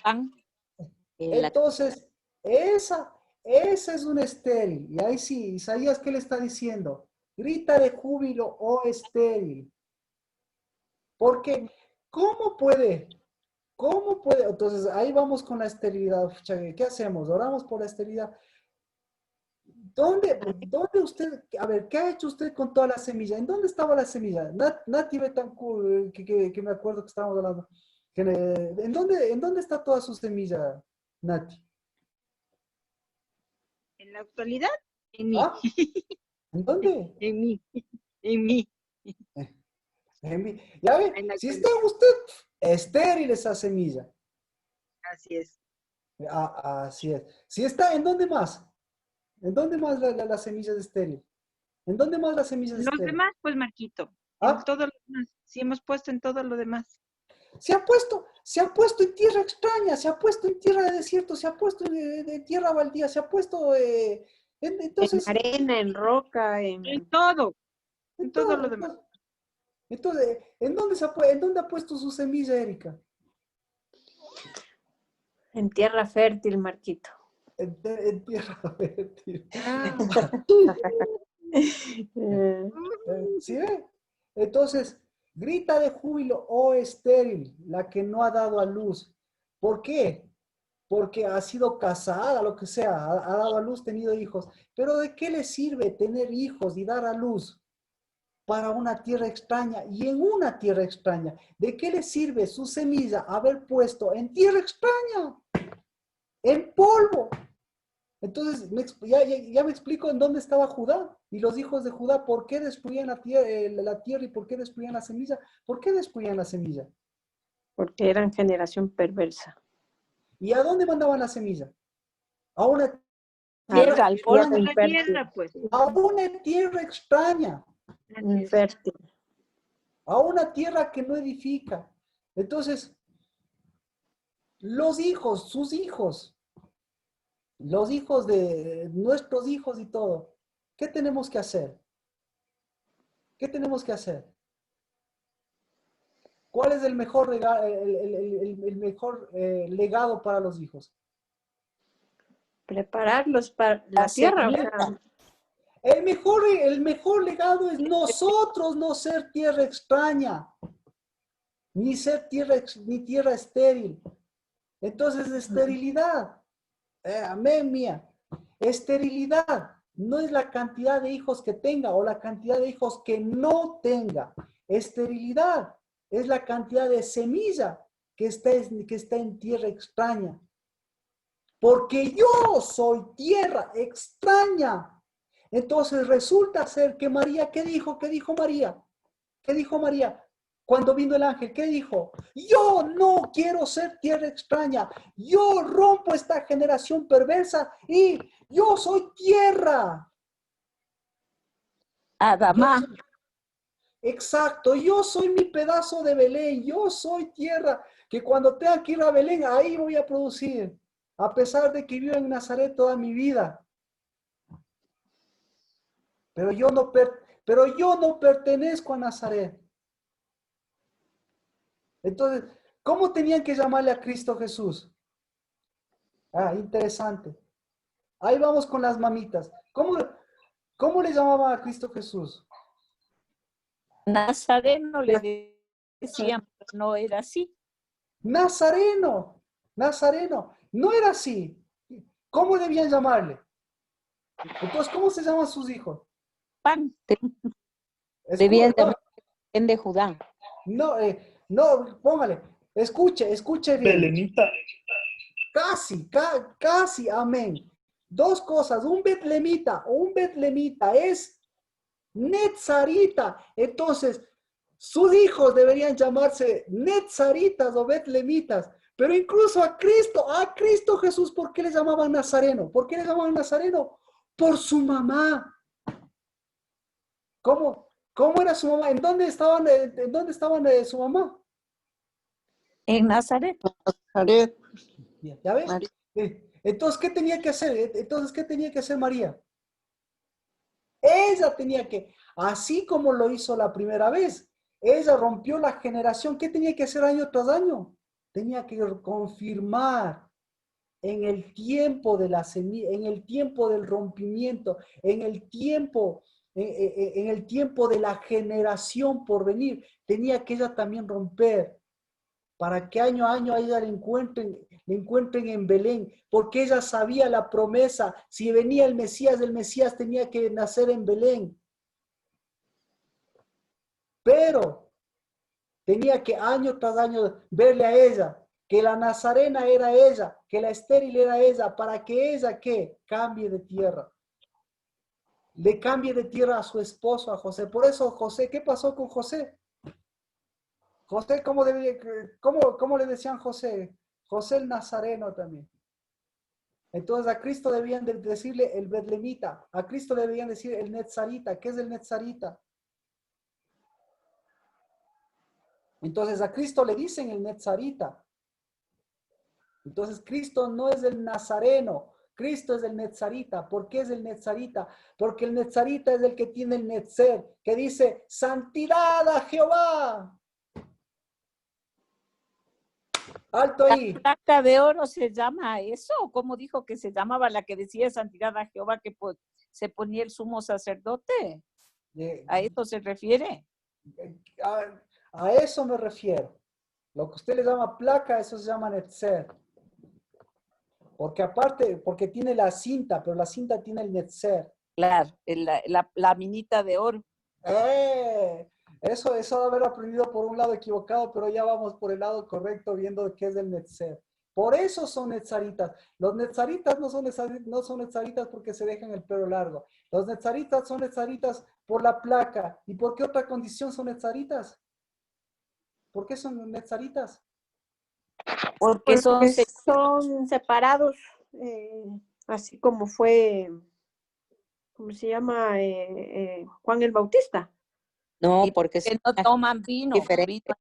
en la entonces, esa es un estéril. Y ahí sí, Isaías, ¿qué le está diciendo? Grita de júbilo, oh estéril. Porque, ¿cómo puede? ¿Cómo puede? Entonces, ahí vamos con la esterilidad. Pucha, ¿qué hacemos? Oramos por la esterilidad. ¿Dónde usted, a ver, qué ha hecho usted con toda la semilla? ¿En dónde estaba la semilla? Nati Betancourt, que me acuerdo que estábamos hablando. ¿En dónde está toda su semilla, Nati? En la actualidad, en mí, ¿Ah? ¿En dónde? en mí, en mí. Ya ve, En la si está actualidad, usted estéril esa semilla. así es. Así es. Si está, ¿en dónde más? ¿En dónde más la semilla es estéril? ¿En dónde más la semilla es Los estéril? demás, pues, Marquito, en ¿Ah? todo lo demás, sí hemos puesto en todo lo demás. Se ha puesto en tierra extraña, se ha puesto en tierra de desierto, se ha puesto en tierra baldía, se ha puesto, En entonces, arena, en roca, En en en todo todo, lo demás. entonces, ¿en dónde ha puesto su semilla, Erika? tierra fértil, Marquito. En tierra fértil. Ah, Eh, ¿Sí ve? Entonces, grita de júbilo, oh estéril, la que no ha dado a luz. ¿Por qué? Porque ha sido casada, lo que sea, ha dado a luz, tenido hijos. Pero ¿de qué le sirve tener hijos y dar a luz para una tierra extraña y en una tierra extraña? ¿De qué le sirve su semilla haber puesto en tierra extraña, en polvo? Entonces, ya me explico en dónde estaba Judá y los hijos de Judá, por qué destruían la tierra y por qué destruían la semilla. ¿Por qué destruían la semilla? porque eran generación perversa. ¿Y a dónde mandaban la semilla? A una tierra, al Tierra polvo. la infértil. tierra, pues. a una tierra extraña, Así es. Infértil. a una tierra que no edifica. Entonces, los hijos, sus hijos, los hijos de nuestros hijos y todo, ¿qué tenemos que hacer? ¿Qué tenemos que hacer? ¿Cuál es el mejor, el mejor legado para los hijos? Prepararlos para la tierra. O sea, El mejor legado es nosotros no ser tierra extraña, ni ser ni tierra estéril. Entonces, esterilidad, amén mía, esterilidad no es la cantidad de hijos que tenga o la cantidad de hijos que no tenga. Esterilidad es la cantidad de semilla que está en tierra extraña. Porque yo soy tierra extraña. Entonces resulta ser que María, ¿qué dijo? ¿Qué dijo María? ¿Qué dijo María? Cuando vino el ángel, ¿qué dijo? Yo no quiero ser tierra extraña. Yo rompo esta generación perversa y yo soy tierra. Adamá, Exacto, yo soy mi pedazo de Belén. Yo soy tierra que cuando tenga que ir a Belén, ahí voy a producir. A pesar de que vivo en Nazaret toda mi vida. Pero yo no pertenezco a Nazaret. Entonces, ¿cómo tenían que llamarle a Cristo Jesús? Interesante. Ahí vamos con las mamitas. ¿Cómo le llamaban a Cristo Jesús? Nazareno le decían, pero no era así. Nazareno. No era así. ¿Cómo debían llamarle? Entonces, ¿cómo se llaman sus hijos? Pan. Debían llamar de Judá. No, póngale. Escuche bien. Belenita. Casi, amén. Dos cosas, un betlemita es netzarita. Entonces, sus hijos deberían llamarse netzaritas o betlemitas. Pero incluso a Cristo Jesús, ¿por qué le llamaban Nazareno? ¿Por qué le llamaban Nazareno? Por su mamá. ¿Cómo era su mamá? ¿En dónde estaban su mamá? En Nazaret. ¿Ya ves? Entonces, ¿qué tenía que hacer? Entonces, ¿qué tenía que hacer María? Ella tenía que, así como lo hizo la primera vez, ella rompió la generación. ¿Qué tenía que hacer año tras año? Tenía que confirmar en el tiempo de la semilla, en el tiempo del rompimiento, en el tiempo de la generación por venir, tenía que ella también romper para que año a año a ella le encuentren en Belén, porque ella sabía la promesa, si venía el Mesías tenía que nacer en Belén. Pero tenía que año tras año verle a ella, que la nazarena era ella, que la estéril era ella, para que ella, ¿qué? Cambie de tierra. Le cambie de tierra a su esposo, a José. Por eso José, ¿qué pasó con José? José, ¿cómo le decían José? José el Nazareno también. Entonces a Cristo debían decirle el Betlemita, a Cristo le debían decir el Netzarita. ¿Qué es el Netzarita? Entonces a Cristo le dicen el Netzarita. Entonces Cristo no es el Nazareno, Cristo es el Netzarita. ¿Por qué es el Netzarita? Porque el Netzarita es el que tiene el Netzer, que dice, santidad a Jehová. Alto ahí. ¿La placa de oro se llama eso? ¿O cómo dijo que se llamaba la que decía santidad a Jehová que se ponía el sumo sacerdote? ¿A eso se refiere? A eso me refiero. Lo que usted le llama placa, eso se llama netzer. Porque aparte, porque tiene la cinta, pero la cinta tiene el netzer. Claro, la minita de oro. Eso de haber aprendido por un lado equivocado, pero ya vamos por el lado correcto viendo qué es el netzer. Por eso son netzaritas. Los netzaritas no son netzaritas porque se dejan el pelo largo. Los netzaritas son netzaritas por la placa. ¿Y por qué otra condición son netzaritas? ¿Por qué son netzaritas? Porque son separados, así como fue, ¿cómo se llama? Juan el Bautista. No, y porque que no toman vino. diferente.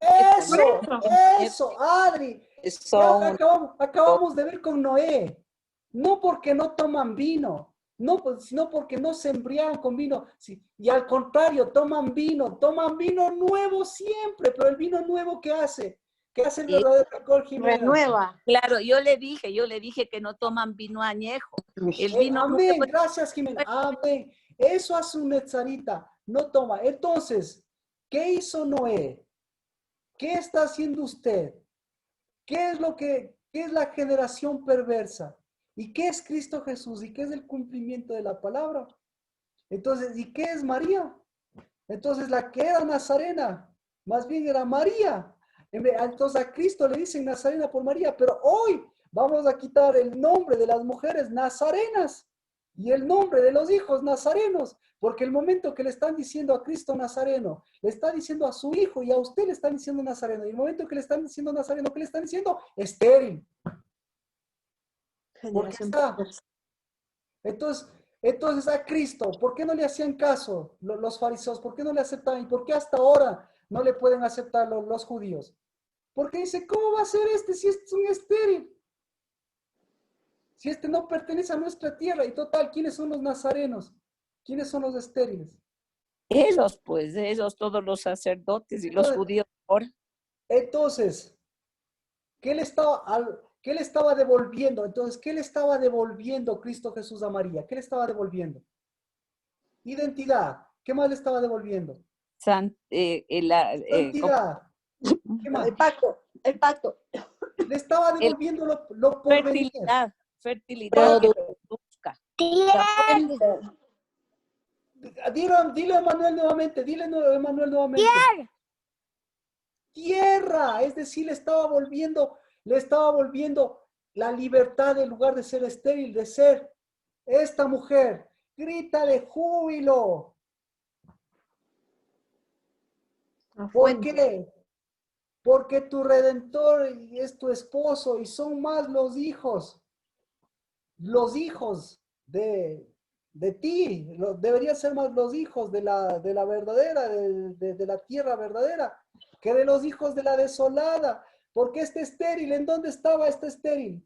Eso, Adri. Son Acabamos de ver con Noé. No porque no toman vino, no, sino porque no se embriagan con vino. Sí, y al contrario, toman vino nuevo siempre, pero el vino nuevo ¿qué hace? ¿Qué hace el verdadero alcohol, Jimena? Renueva. Claro, yo le dije que no toman vino añejo. El vino amén, nuevo, gracias Jimena, amén. Eso hace un netzarita, no toma. Entonces, ¿qué hizo Noé? ¿Qué está haciendo usted? ¿Qué es la generación perversa? ¿Y qué es Cristo Jesús? ¿Y qué es el cumplimiento de la palabra? Entonces, ¿y qué es María? Entonces, la que era Nazarena, más bien era María. Entonces, a Cristo le dicen Nazarena por María, pero hoy vamos a quitar el nombre de las mujeres nazarenas y el nombre de los hijos nazarenos, porque el momento que le están diciendo a Cristo Nazareno, le está diciendo a su hijo y a usted le están diciendo Nazareno, y el momento que le están diciendo Nazareno, ¿qué le están diciendo? Estéril. ¿Por qué está? Entonces a Cristo, ¿por qué no le hacían caso los fariseos? ¿Por qué no le aceptaban? ¿Y por qué hasta ahora no le pueden aceptar los judíos? Porque dice, ¿cómo va a ser si es un estéril? Si este no pertenece a nuestra tierra. Y total, ¿quiénes son los nazarenos? ¿Quiénes son los estériles? ellos, todos los sacerdotes y los judíos ahora. Entonces, ¿qué le estaba devolviendo? Entonces, ¿qué le estaba devolviendo Cristo Jesús a María? ¿Qué le estaba devolviendo? Identidad. ¿Qué más le estaba devolviendo? Santidad. ¿Qué más? El pacto. Le estaba devolviendo lo por venir. Fertilidad que produzca. Dile a Manuel nuevamente, Tierra, es decir, le estaba volviendo la libertad en lugar de ser estéril, de ser esta mujer. Grita de júbilo. ¿Por qué? Porque tu redentor es tu esposo y son más los hijos de ti, deberían ser más los hijos de la verdadera, de la tierra verdadera, que de los hijos de la desolada. Porque este estéril, ¿en dónde estaba este estéril?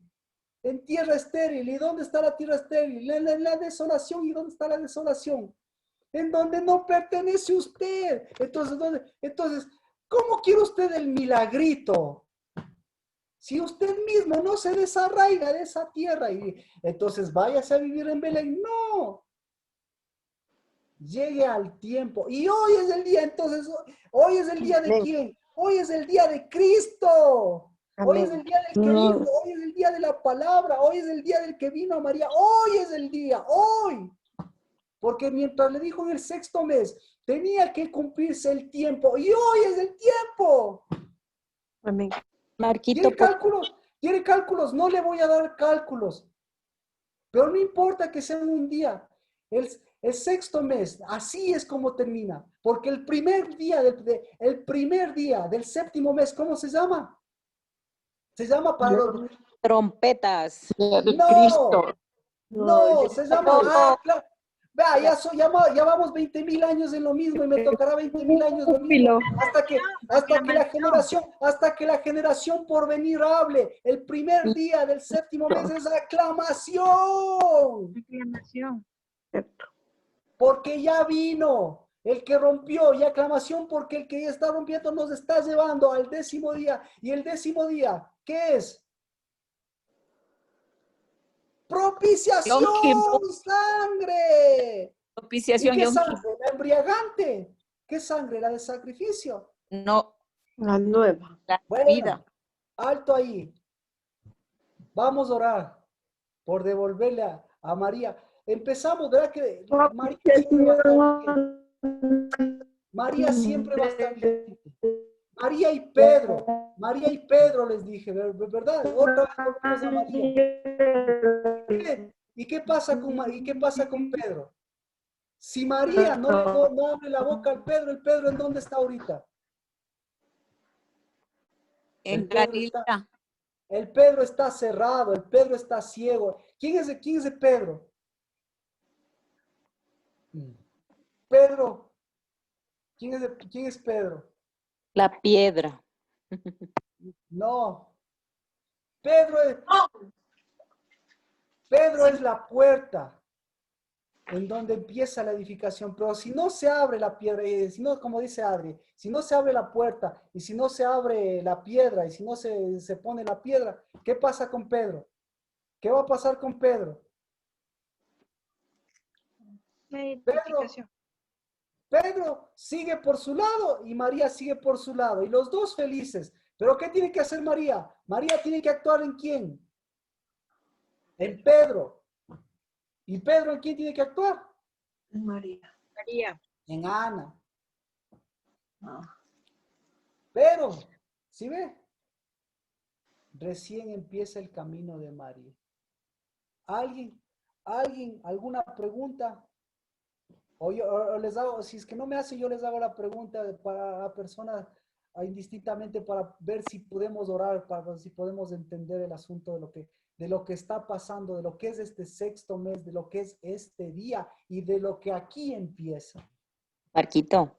En tierra estéril. ¿Y dónde está la tierra estéril? En la desolación. ¿Y dónde está la desolación? En donde no pertenece usted. Entonces, ¿cómo quiere usted el milagrito? Si usted mismo no se desarraiga de esa tierra, y entonces váyase a vivir en Belén. No. Llegue al tiempo. Y hoy es el día, entonces, hoy es el día de Amén. quién? Hoy es el día de Cristo. Hoy es Amén. el día del que vino. Hoy es el día de la palabra. Hoy es el día del que vino a María. Hoy es el día. Hoy. Porque mientras le dijo en el 6º mes, tenía que cumplirse el tiempo. Y hoy es el tiempo. Amén. Marquito, ¿Quiere cálculos? ¿Quiere cálculos? No le voy a dar cálculos. Pero no importa que sea un día. El 6º mes, así es como termina. Porque el primer día del 7º mes, ¿cómo se llama? Se llama para los... trompetas. No, no, se llama... No. Claro. Vea, ya vamos 20.000 años en lo mismo y me tocará 20.000 años lo mismo. Hasta que la generación por venir hable. El primer día del 7º mes es aclamación. Cierto. Porque ya vino el que rompió, y aclamación porque el que ya está rompiendo nos está llevando al 10º día. Y el 10º día, ¿qué es? Propiciación, Yom Kippur. sangre. ¿Y Propiciación qué Yom sangre? Kippur. La embriagante. ¿Qué sangre? La de sacrificio. No, La nueva. la Bueno, vida. alto ahí. Vamos a orar por devolverle a María. Empezamos, ¿verdad? Que María siempre va a estar bien. María siempre va a estar bien. María y Pedro les dije, ¿verdad? Otra vez volvemos a María. ¿Y qué pasa con Pedro? Si María no abre la boca al Pedro, ¿el Pedro en dónde está ahorita? En Galilea. El Pedro está cerrado, el Pedro está ciego. ¿Quién es el Pedro? Pedro. ¿Quién es Pedro? La piedra. No. Pedro es la puerta en donde empieza la edificación. Pero si no se abre la piedra, si no, como dice Adri, si no se abre la puerta y si no se abre la piedra y si no se pone la piedra, ¿qué pasa con Pedro? ¿Qué va a pasar con Pedro? Pedro sigue por su lado y María sigue por su lado. Y los dos felices. ¿Pero qué tiene que hacer María? María tiene que actuar ¿en quién? En Pedro. ¿Y Pedro en quién tiene que actuar? María. En Ana. Pero, ¿sí ve? Recién empieza el camino de María. ¿Alguna pregunta? O les hago, si es que no me hace, yo les hago la pregunta para la persona indistintamente para ver si podemos orar, para ver si podemos entender el asunto de lo que está pasando, de lo que es este 6º mes, de lo que es este día y de lo que aquí empieza. Marquito,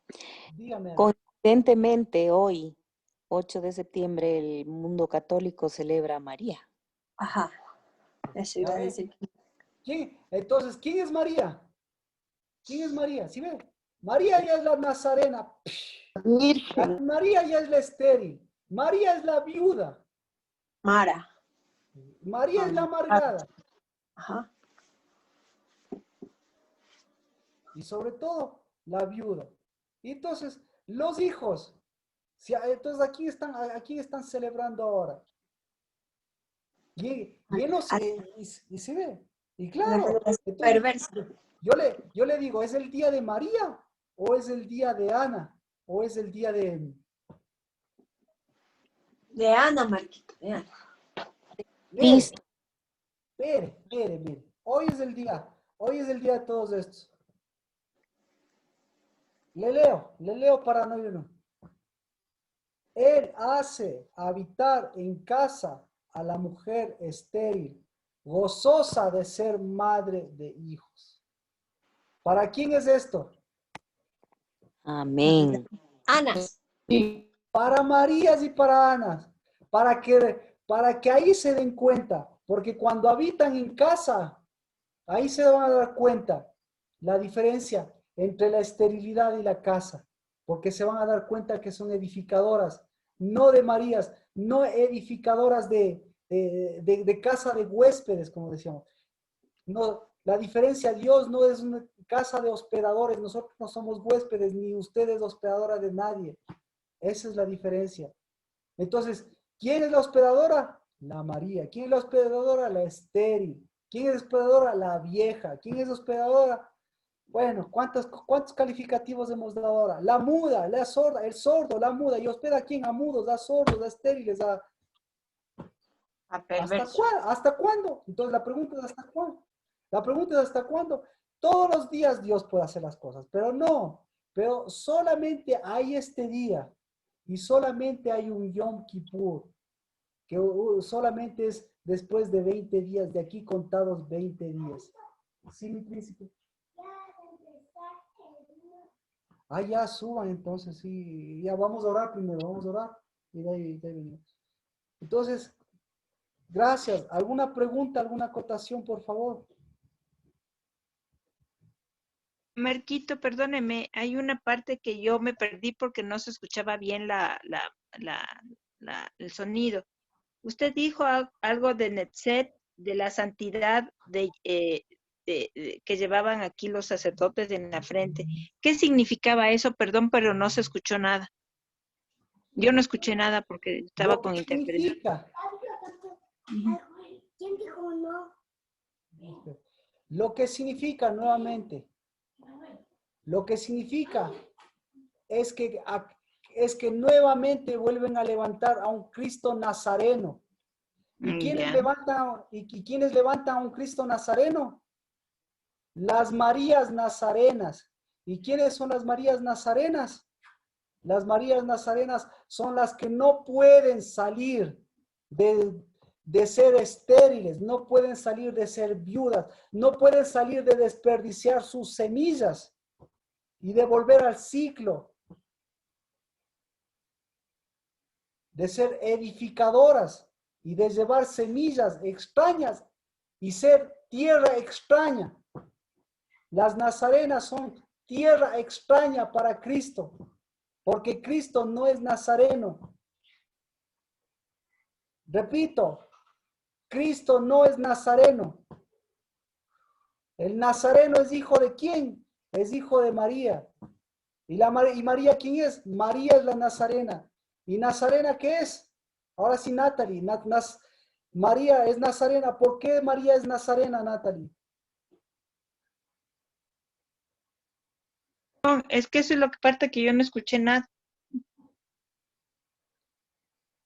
Dígame. coincidentemente hoy, 8 de septiembre, el mundo católico celebra a María. Ajá. Eso iba a decir. Entonces, ¿quién es María? ¿Quién es María? ¿Sí ve? María ya es la nazarena. Virgen. María ya es la estéril. María es la viuda. Mara. María es la amargada. Ajá. Y sobre todo, la viuda. Y entonces, los hijos. Entonces, aquí están celebrando ahora. Y se ve. Y claro, entonces, Perversa. yo le digo, ¿es el día de María? ¿O es el día de Ana? ¿O es el día de... De Ana, Marquito. De Ana. Mire. Hoy es el día de todos estos. Le leo para no irnos. Él hace habitar en casa a la mujer estéril, gozosa de ser madre de hijos. ¿Para quién es esto? Amén. Ana. Para Marías y para Anas, para que ahí se den cuenta, Porque cuando habitan en casa, ahí se van a dar cuenta la diferencia entre la esterilidad y la casa. Porque se van a dar cuenta que son edificadoras, no de Marías, no edificadoras de casa de huéspedes, como decíamos. No, la diferencia, Dios no es una casa de hospedadores, nosotros no somos huéspedes, ni ustedes hospedadora de nadie. Esa es la diferencia. Entonces, ¿quién es la hospedadora? La María. ¿Quién es la hospedadora? La estéril. ¿Quién es hospedadora? La vieja. ¿Quién es hospedadora? Bueno, ¿cuántos calificativos hemos dado ahora? La muda, la sorda, el sordo, la muda. ¿Y hospeda a quién? A mudos, a sordos, a estériles, a perverso. ¿Hasta cuándo? Entonces la pregunta es ¿hasta cuándo? La pregunta es ¿hasta cuándo? Todos los días Dios puede hacer las cosas, pero no. Pero solamente hay este día y solamente hay un Yom Kippur, que solamente es después de 20 días, de aquí contados 20 días. ¿Sí, mi príncipe? Ah, ya suban entonces, sí. Ya vamos a orar primero, vamos a orar y de ahí venimos. Entonces, gracias. ¿Alguna pregunta, alguna acotación, por favor? Marquito, perdóneme, hay una parte que yo me perdí porque no se escuchaba bien el sonido. Usted dijo algo de Netzet, de la santidad que llevaban aquí los sacerdotes en la frente. ¿Qué significaba eso? Perdón, pero no se escuchó nada. Yo no escuché nada porque estaba con interferencia. ¿Quién dijo no? Lo que significa, nuevamente, lo que significa es que nuevamente vuelven a levantar a un Cristo nazareno. ¿Y quiénes levantan a un Cristo nazareno? Las Marías Nazarenas. ¿Y quiénes son las Marías Nazarenas? Las Marías Nazarenas son las que no pueden salir de ser estériles, no pueden salir de ser viudas, no pueden salir de desperdiciar sus semillas y de volver al ciclo de ser edificadoras y de llevar semillas extrañas y ser tierra extraña. Las nazarenas son tierra extraña para Cristo, porque Cristo no es nazareno. Repito, Cristo no es nazareno. El nazareno es hijo de ¿quién? Es hijo de María. ¿Y María quién es? María es la nazarena. ¿Y nazarena qué es? Ahora sí, Natalie. María es nazarena. ¿Por qué María es nazarena, Natalie? No, es que eso es lo que parte que yo no escuché nada.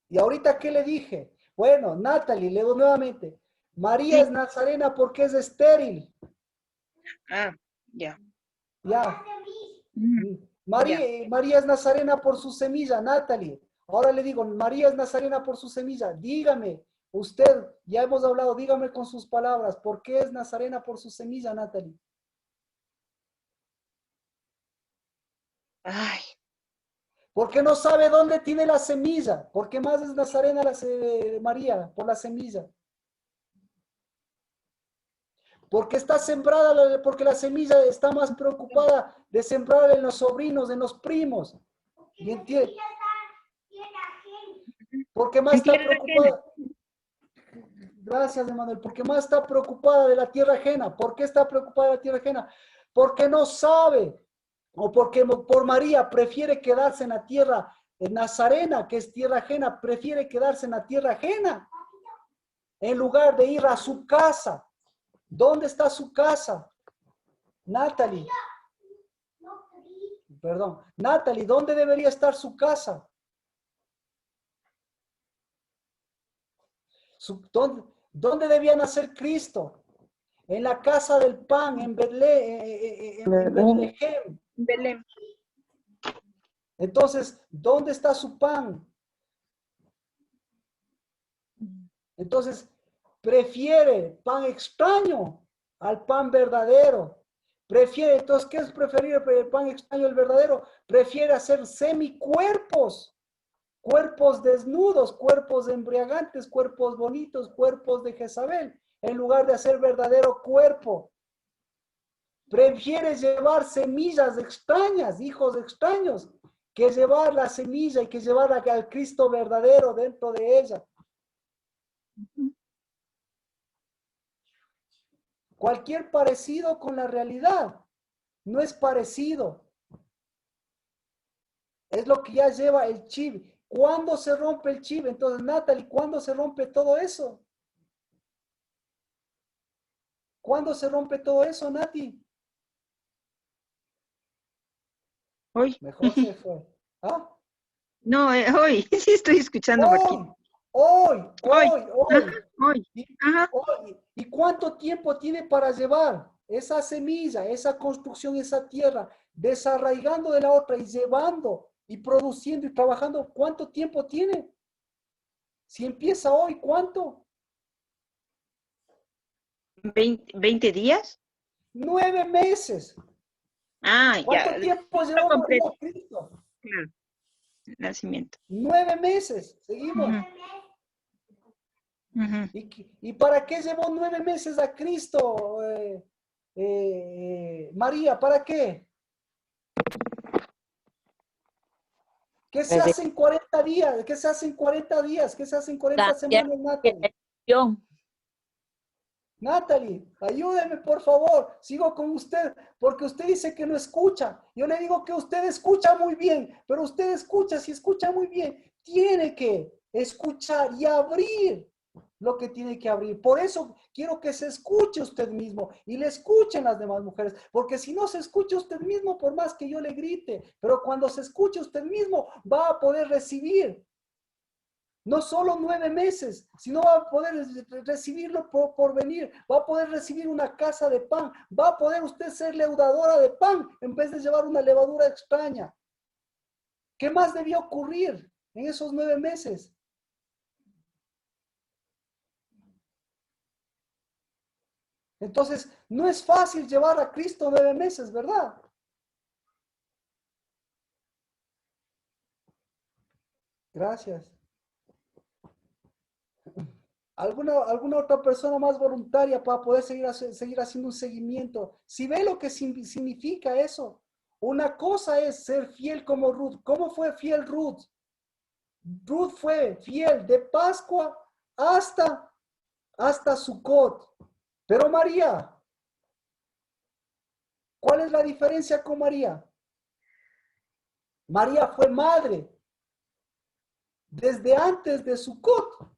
¿Y ahorita qué le dije? Bueno, Natalie, le digo nuevamente. María es nazarena porque es estéril. Ah, ya. Ya. María es nazarena por su semilla, Natalie. Ahora le digo, María es nazarena por su semilla. Dígame, usted, ya hemos hablado, dígame con sus palabras, ¿por qué es nazarena por su semilla, Natalie? Ay. Porque no sabe dónde tiene la semilla. ¿Por qué más es nazarena María? Por la semilla. Porque está sembrada, porque la semilla está más preocupada de sembrar en los sobrinos, en los primos. ¿Y entiende? Porque más está preocupada. Gracias, Emanuel. Porque más está preocupada de la tierra ajena. ¿Por qué está preocupada de la tierra ajena? Porque no sabe. O porque por María prefiere quedarse en la tierra nazarena, que es tierra ajena, prefiere quedarse en la tierra ajena, en lugar de ir a su casa. ¿Dónde está su casa? Natalie. Perdón. Natalie, ¿dónde debería estar su casa? ¿Dónde debía nacer Cristo? En la casa del pan, en Betlehem. Belén. Entonces, ¿dónde está su pan? Entonces, prefiere pan extraño al pan verdadero. Prefiere, entonces, ¿qué es preferir el pan extraño al verdadero? Prefiere hacer semicuerpos cuerpos desnudos, cuerpos embriagantes, cuerpos bonitos, cuerpos de Jezabel, en lugar de hacer verdadero cuerpo. Prefieres llevar semillas extrañas, hijos extraños, que llevar la semilla y que llevar al Cristo verdadero dentro de ella. Cualquier parecido con la realidad no es parecido. Es lo que ya lleva el chip. ¿Cuándo se rompe el chip? Entonces, Natalie, ¿cuándo se rompe todo eso? ¿Cuándo se rompe todo eso, Nati? Hoy. Mejor se fue. ¿Ah? No, hoy. Sí estoy escuchando, Marquito. Hoy. Hoy. Ajá. ¿Y cuánto tiempo tiene para llevar esa semilla, esa construcción, esa tierra, desarraigando de la otra y llevando y produciendo y trabajando? ¿Cuánto tiempo tiene? Si empieza hoy, ¿cuánto? 20 días. 9 meses. Ah, ¿Cuánto ya. tiempo llevó Completo. a Cristo? Claro. Nacimiento. 9 meses. Seguimos. ¿Y para qué llevó 9 meses a Cristo, María? ¿Para qué? ¿Qué se hace en 40 días? ¿Qué se hace en 40 días? ¿Qué se hace en 40 semanas, Natalie? Natalie, ayúdeme, por favor. Sigo con usted, porque usted dice que no escucha. Yo le digo que usted escucha muy bien, pero usted escucha, si escucha muy bien, tiene que escuchar y abrir lo que tiene que abrir. Por eso quiero que se escuche usted mismo y le escuchen las demás mujeres, porque si no se escucha usted mismo, por más que yo le grite, pero cuando se escuche usted mismo, va a poder recibir. No solo 9 meses, sino va a poder recibirlo por venir. Va a poder recibir una casa de pan. Va a poder usted ser leudadora de pan en vez de llevar una levadura extraña. ¿Qué más debió ocurrir en esos 9 meses? Entonces, no es fácil llevar a Cristo 9 meses, ¿verdad? Gracias. ¿Alguna otra persona más voluntaria para poder seguir haciendo un seguimiento? Si ve lo que significa eso. Una cosa es ser fiel como Ruth. ¿Cómo fue fiel Ruth? Ruth fue fiel de Pascua hasta Sucot. Pero María, ¿cuál es la diferencia con María? María fue madre desde antes de Sucot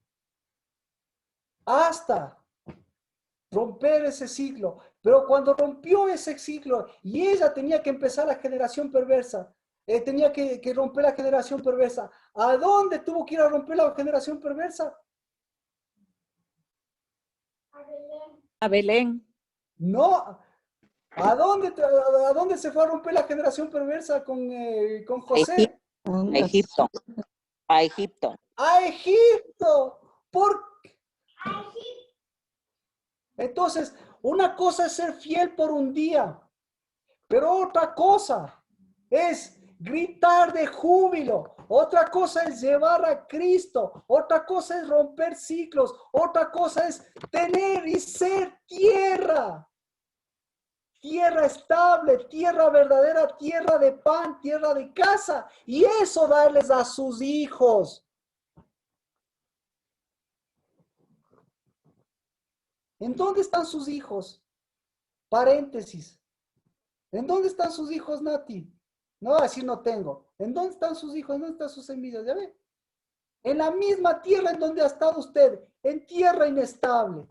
hasta romper ese ciclo. Pero cuando rompió ese ciclo y ella tenía que empezar la generación perversa, tenía que romper la generación perversa, ¿a dónde tuvo que ir a romper la generación perversa? A Belén. No. ¿A dónde se fue a romper la generación perversa con José? A Egipto. A Egipto. ¡A Egipto! Entonces, una cosa es ser fiel por un día, pero otra cosa es gritar de júbilo. Otra cosa es llevar a Cristo. Otra cosa es romper ciclos. Otra cosa es tener y ser tierra. Tierra estable, tierra verdadera, tierra de pan, tierra de casa. Y eso darles a sus hijos. ¿En dónde están sus hijos? Paréntesis. ¿En dónde están sus hijos, Nati? No, así no tengo. ¿En dónde están sus hijos? ¿En dónde están sus semillas? ¿Ya ve? En la misma tierra en donde ha estado usted. En tierra inestable.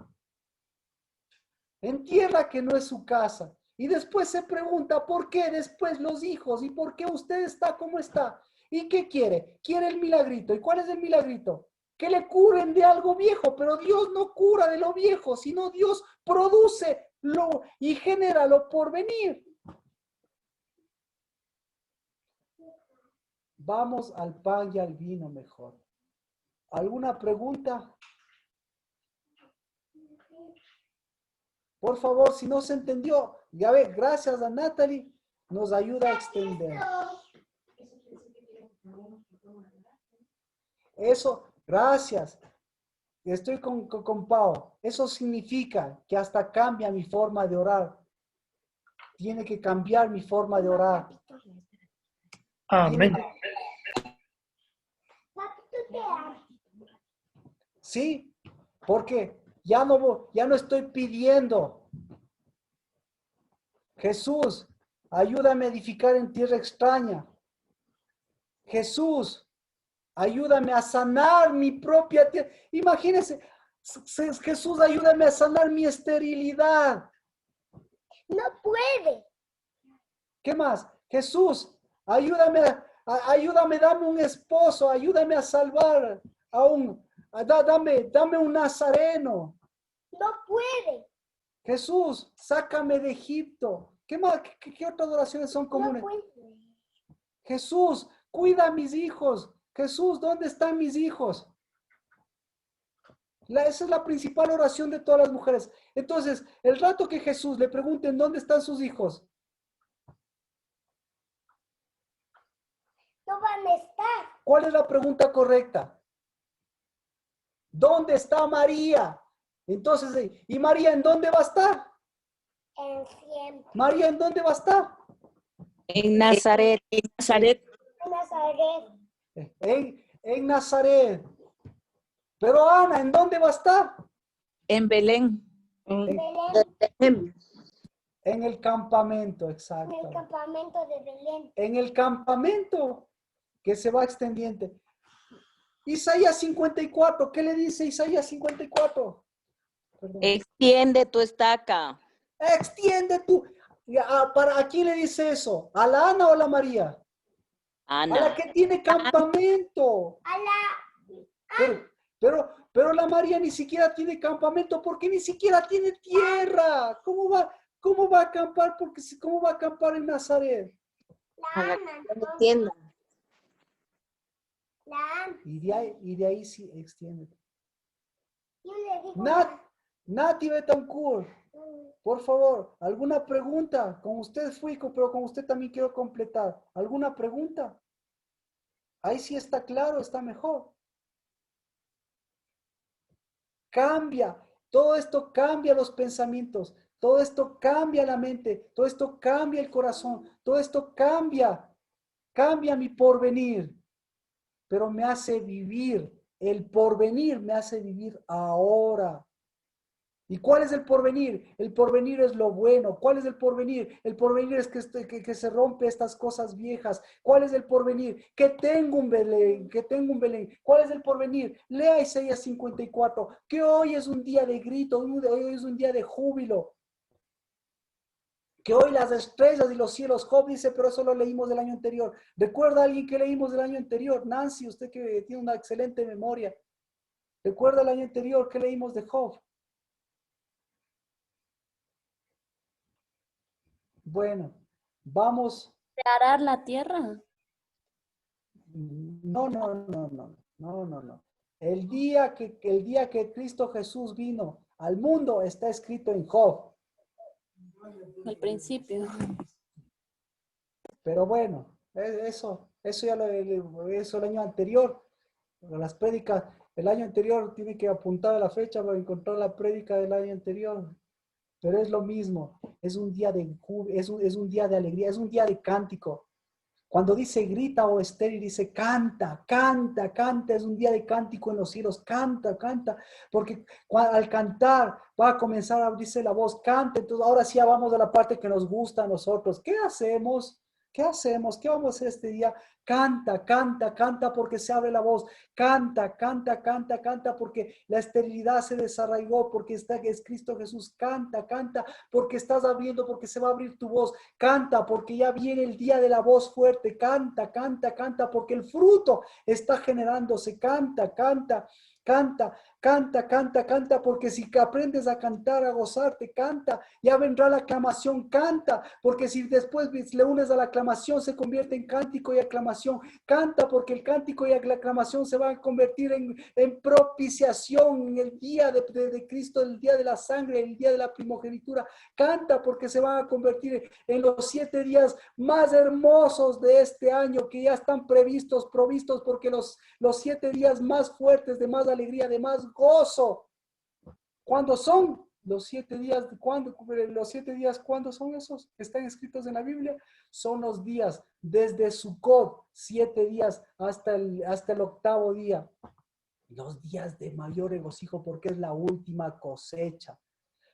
En tierra que no es su casa. Y después se pregunta, ¿por qué después los hijos? ¿Y por qué usted está como está? ¿Y qué quiere? Quiere el milagrito. ¿Y cuál es el milagrito? Que le curen de algo viejo, pero Dios no cura de lo viejo, sino Dios produce lo y genera lo por venir. Vamos al pan y al vino mejor. ¿Alguna pregunta? Por favor, si no se entendió, ya ve, gracias a Natalie, nos ayuda a extender. Eso, gracias. Estoy con Pau. Eso significa que hasta cambia mi forma de orar. Tiene que cambiar mi forma de orar. Amén. Sí, porque ya no estoy pidiendo. Jesús, ayúdame a edificar en tierra extraña. Jesús, ayúdame a sanar mi propia tierra. Imagínense, Jesús, ayúdame a sanar mi esterilidad. No puede. ¿Qué más? Jesús, ayúdame, ayúdame, dame un esposo, ayúdame a salvar dame un nazareno. No puede. Jesús, sácame de Egipto. ¿Qué más? ¿Qué otras oraciones son comunes? No puede. Jesús, cuida a mis hijos. Jesús, ¿dónde están mis hijos? Esa es la principal oración de todas las mujeres. Entonces, el rato que Jesús le pregunten dónde están sus hijos, No van a estar. ¿cuál es la pregunta correcta? ¿Dónde está María? Entonces, ¿y María en dónde va a estar? En siempre. María, ¿en dónde va a estar? En Nazaret. En Nazaret. En Nazaret. En Nazaret. Pero Ana, ¿en dónde va a estar? En Belén. Belén. En el campamento, En exacto. el campamento de Belén. En el campamento que se va extendiendo. Isaías 54, ¿qué le dice Isaías 54? Perdón. Extiende tu estaca. Extiende tu... ¿A quién le dice eso? ¿A la Ana o a la María? A la Ana. que tiene campamento. A la... Pero la María ni siquiera tiene campamento porque ni siquiera tiene tierra. ¿Cómo va a acampar? ¿Cómo va a acampar en Nazaret? La Ana. No entiendo. La Ana. Y de ahí sí extiende. Yo le digo... Nati Betancourt, por favor, ¿alguna pregunta? Con usted fui, pero con usted también quiero completar. ¿Alguna pregunta? Ahí sí está claro, está mejor. Cambia, todo esto cambia los pensamientos, todo esto cambia la mente, todo esto cambia el corazón, todo esto cambia mi porvenir, pero me hace vivir, el porvenir me hace vivir ahora. ¿Y cuál es el porvenir? El porvenir es lo bueno. ¿Cuál es el porvenir? El porvenir es que se rompe estas cosas viejas. ¿Cuál es el porvenir? Que tengo un Belén, que tengo un Belén. ¿Cuál es el porvenir? Lea Isaías 54, que hoy es un día de grito, hoy es un día de júbilo. Que hoy las estrellas y los cielos, Job dice, pero eso lo leímos del año anterior. ¿Recuerda a alguien que leímos del año anterior? Nancy, usted que tiene una excelente memoria. ¿Recuerda el año anterior que leímos de Job? Bueno, vamos. ¿Arar la tierra? No. El día que Cristo Jesús vino al mundo está escrito en Job. Al principio. Pero bueno, eso ya eso el año anterior. Las prédicas, el año anterior tiene que apuntar a la fecha para encontrar la prédica del año anterior. Pero es lo mismo, es un día es un día de alegría, es un día de cántico. Cuando dice grita o estéril, dice canta, es un día de cántico en los cielos, canta, porque al cantar va a comenzar a abrirse la voz, canta. Entonces ahora sí ya vamos a la parte que nos gusta a nosotros. ¿Qué hacemos? ¿Qué vamos a hacer este día? Canta porque se abre la voz. Canta porque la esterilidad se desarraigó, porque es Cristo Jesús. Canta porque estás abriendo, porque se va a abrir tu voz. Canta porque ya viene el día de la voz fuerte. Canta porque el fruto está generándose. Canta. Canta, canta, canta, canta, porque si aprendes a cantar, a gozarte, canta, ya vendrá la aclamación, canta, porque si después le unes a la aclamación, se convierte en cántico y aclamación, canta, porque el cántico y la aclamación se van a convertir en propiciación, en el día de Cristo, el día de la sangre, el día de la primogenitura, canta, porque se van a convertir en los 7 días más hermosos de este año, que ya están provistos, porque los 7 días más fuertes, de más alegría, de más gozo. ¿Cuándo son los 7 días? Los 7 días, ¿cuándo son esos? Están escritos en la Biblia. Son los días desde Sukkot, 7 días hasta el 8º día. Los días de mayor regocijo, porque es la última cosecha.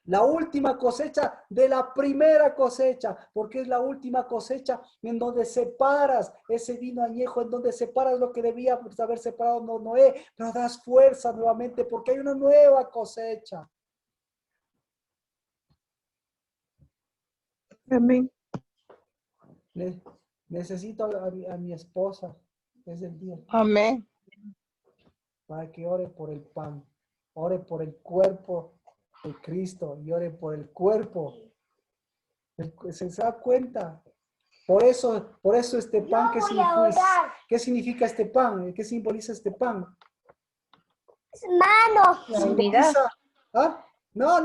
La última cosecha de la primera cosecha, porque es la última cosecha en donde separas ese vino añejo, en donde separas lo que debía haber separado Noé, pero das fuerza nuevamente porque hay una nueva cosecha. Amén. Necesito a mi esposa, es el día. Amén. Para que ore por el pan, ore por el cuerpo de Cristo y ore por el cuerpo. ¿Se da cuenta? Por eso este pan, ¿qué significa este pan? ¿Qué simboliza este pan? Manos. La unidad. ¿Ah? No,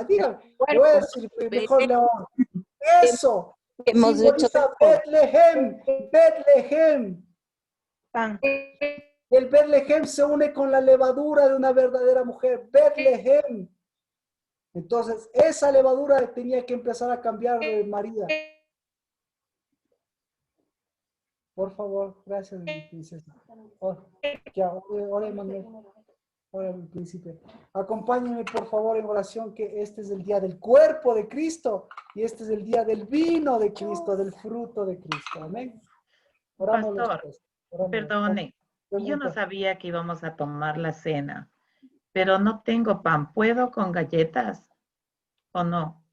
dígame. Voy a decir mejor León. Eso Hemos simboliza Betlehem. Pan. El Betlehem se une con la levadura de una verdadera mujer. Betlehem. Entonces, esa levadura tenía que empezar a cambiar de María. Por favor, gracias, mi princesa. Ora, Manuel. Ora, mi príncipe. Acompáñenme, por favor, en oración, que este es el día del cuerpo de Cristo y este es el día del vino de Cristo, del fruto de Cristo. Amén. Oramos los Pastor, tres. Oramos. perdone, yo no sabía que íbamos a tomar la cena, pero no tengo pan. ¿Puedo con galletas o no?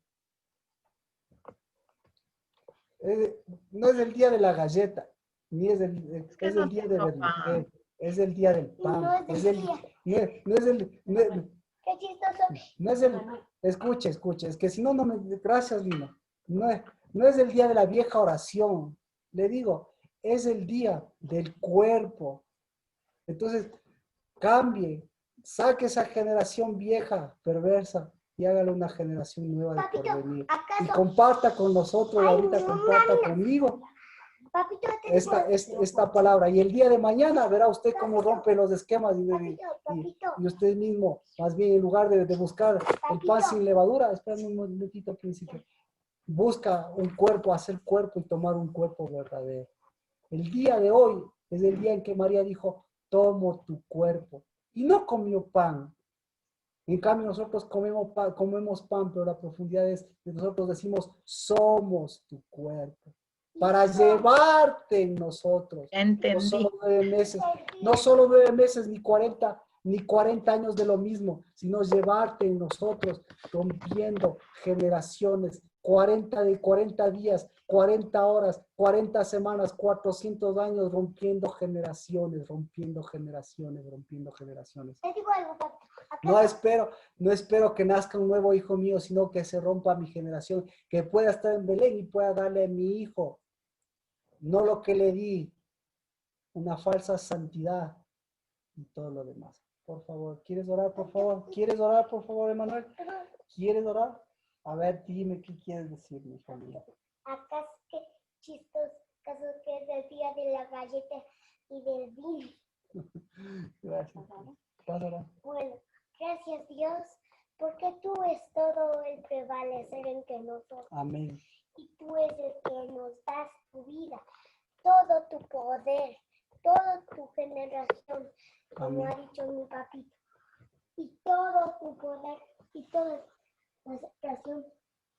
No es el día de la galleta, ni es el día de tengo Betlehem, pan. es el día del pan. Escuche, es que si no, gracias, Lina. No es el día de la vieja oración. Le digo, es el día del cuerpo. Entonces, cambie, saque esa generación vieja, perversa, y hágale una generación nueva de porvenir. Y comparta con nosotros, ahorita comparta conmigo esta palabra. Y el día de mañana verá usted cómo rompe los esquemas y usted mismo, más bien en lugar de buscar el pan sin levadura, espérame un momentito, príncipe, busca un cuerpo, hacer cuerpo y tomar un cuerpo verdadero. El día de hoy es el día en que María dijo, tomo tu cuerpo. Y no comió pan. En cambio, nosotros comemos pan, pero la profundidad es que nosotros decimos, somos tu cuerpo. Para llevarte en nosotros. Entendí. No solo 9 meses, ni 40 años de lo mismo, sino llevarte en nosotros, rompiendo generaciones, 40 días, 40 horas, 40 semanas, 400 años, rompiendo generaciones. Te digo algo, papi. No espero que nazca un nuevo hijo mío, sino que se rompa mi generación, que pueda estar en Belén y pueda darle a mi hijo, no lo que le di, una falsa santidad y todo lo demás. Por favor, ¿quieres orar, por favor? ¿Quieres orar, por favor, Emanuel? ¿Quieres orar? A ver, dime qué quieres decir, mi familia. Acá es que chistoso, caso que es el día de la galleta y del vino. Gracias. ¿Vas a orar? Bueno, gracias Dios, porque tú es todo el prevalecer en que nosotros. Amén. Y tú es el que nos das tu vida, todo tu poder, toda tu generación, como ha dicho mi papito. Y todo tu poder y toda la situación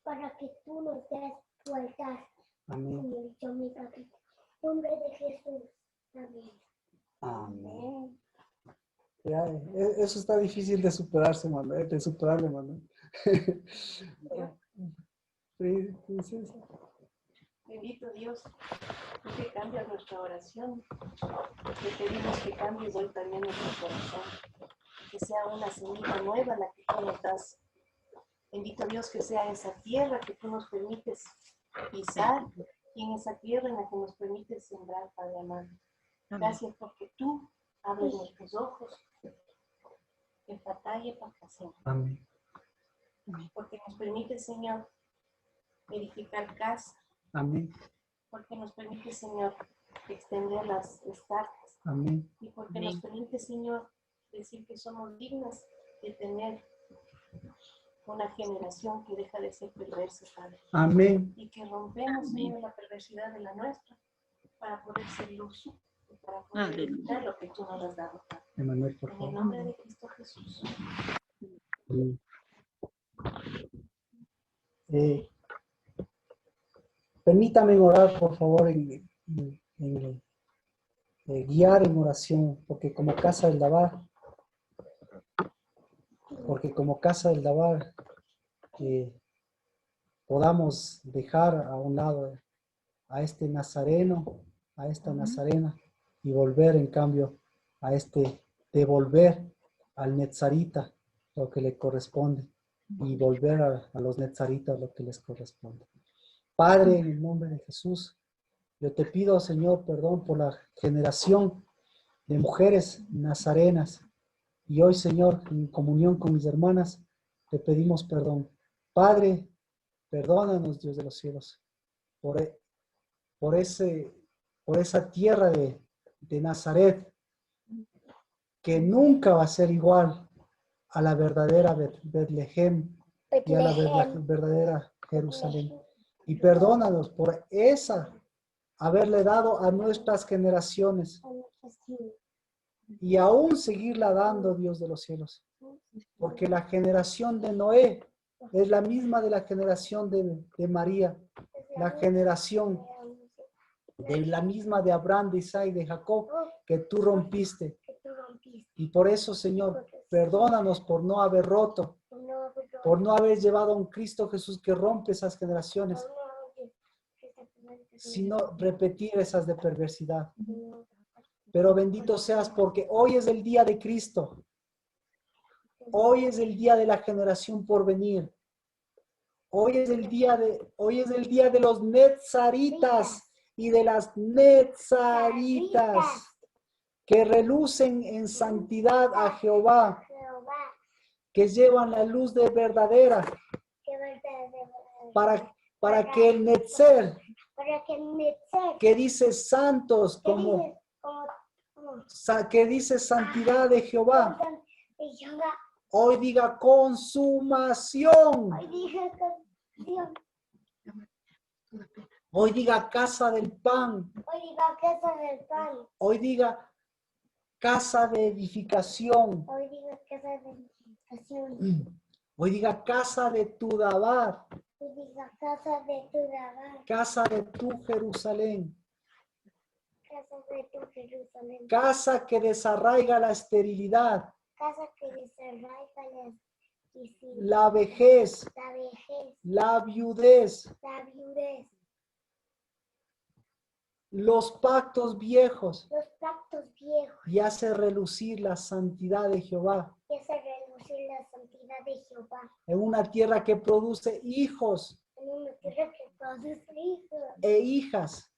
para que tú nos des tu altar. Amén. Como ha dicho mi papito. En nombre de Jesús. Amén. Amén. Ya, eso está difícil de superarse, Manuel, Manuel. Princesa. Bendito Dios, tú que cambias nuestra oración, te pedimos que cambies hoy también nuestro corazón. que sea una semilla nueva la que tú nos das. Bendito Dios, que sea esa tierra que tú nos permites pisar y en esa tierra en la que nos permites sembrar, Padre amado. Gracias porque tú abres nuestros ojos en batalla para hacer. Amén. Porque nos permite, Señor, edificar casa. Amén. Porque nos permite, Señor, extender las estacas. Amén. Y porque nos permite, Señor, decir que somos dignas de tener una generación que deja de ser perversa, Padre. Amén. Y que rompemos, Señor, la perversidad de la nuestra para poder ser luz y para poder evitar lo que tú nos has dado, Padre. Emanuel, por En el favor. nombre de Cristo Jesús. Amén. Permítame orar, por favor, guiar en oración, porque como casa del Dabar, podamos dejar a un lado a este nazareno, a esta nazarena, y volver en cambio devolver al netzarita lo que le corresponde, y volver a los netzaritas lo que les corresponde. Padre, en el nombre de Jesús, yo te pido, Señor, perdón por la generación de mujeres nazarenas. Y hoy, Señor, en comunión con mis hermanas, te pedimos perdón. Padre, perdónanos, Dios de los cielos, por esa tierra de Nazaret, que nunca va a ser igual a la verdadera Betlehem y a la verdadera Jerusalén. Y perdónanos por haberle dado a nuestras generaciones y aún seguirla dando, Dios de los cielos. Porque la generación de Noé es la misma de la generación de María, la generación de la misma de Abraham, de Isaac y de Jacob, que tú rompiste. Y por eso, Señor, perdónanos por no haber roto, por no haber llevado a un Cristo Jesús que rompe esas generaciones, sino repetir esas de perversidad. Pero bendito seas porque hoy es el día de Cristo. Hoy es el día de la generación por venir. Hoy es el día de los netzaritas y de las netzaritas que relucen en santidad a Jehová, que llevan la luz de verdadera para que el netzer, que dice santos, que dice santidad de Jehová, hoy diga consumación. Hoy diga casa del pan. Hoy diga casa de edificación. Hoy diga casa de tu Dabar. Casa de tu Jerusalén. Casa que desarraiga la esterilidad. La vejez. La viudez. Los pactos viejos. Y hace relucir la santidad de Jehová. En una tierra que produce hijos e hijas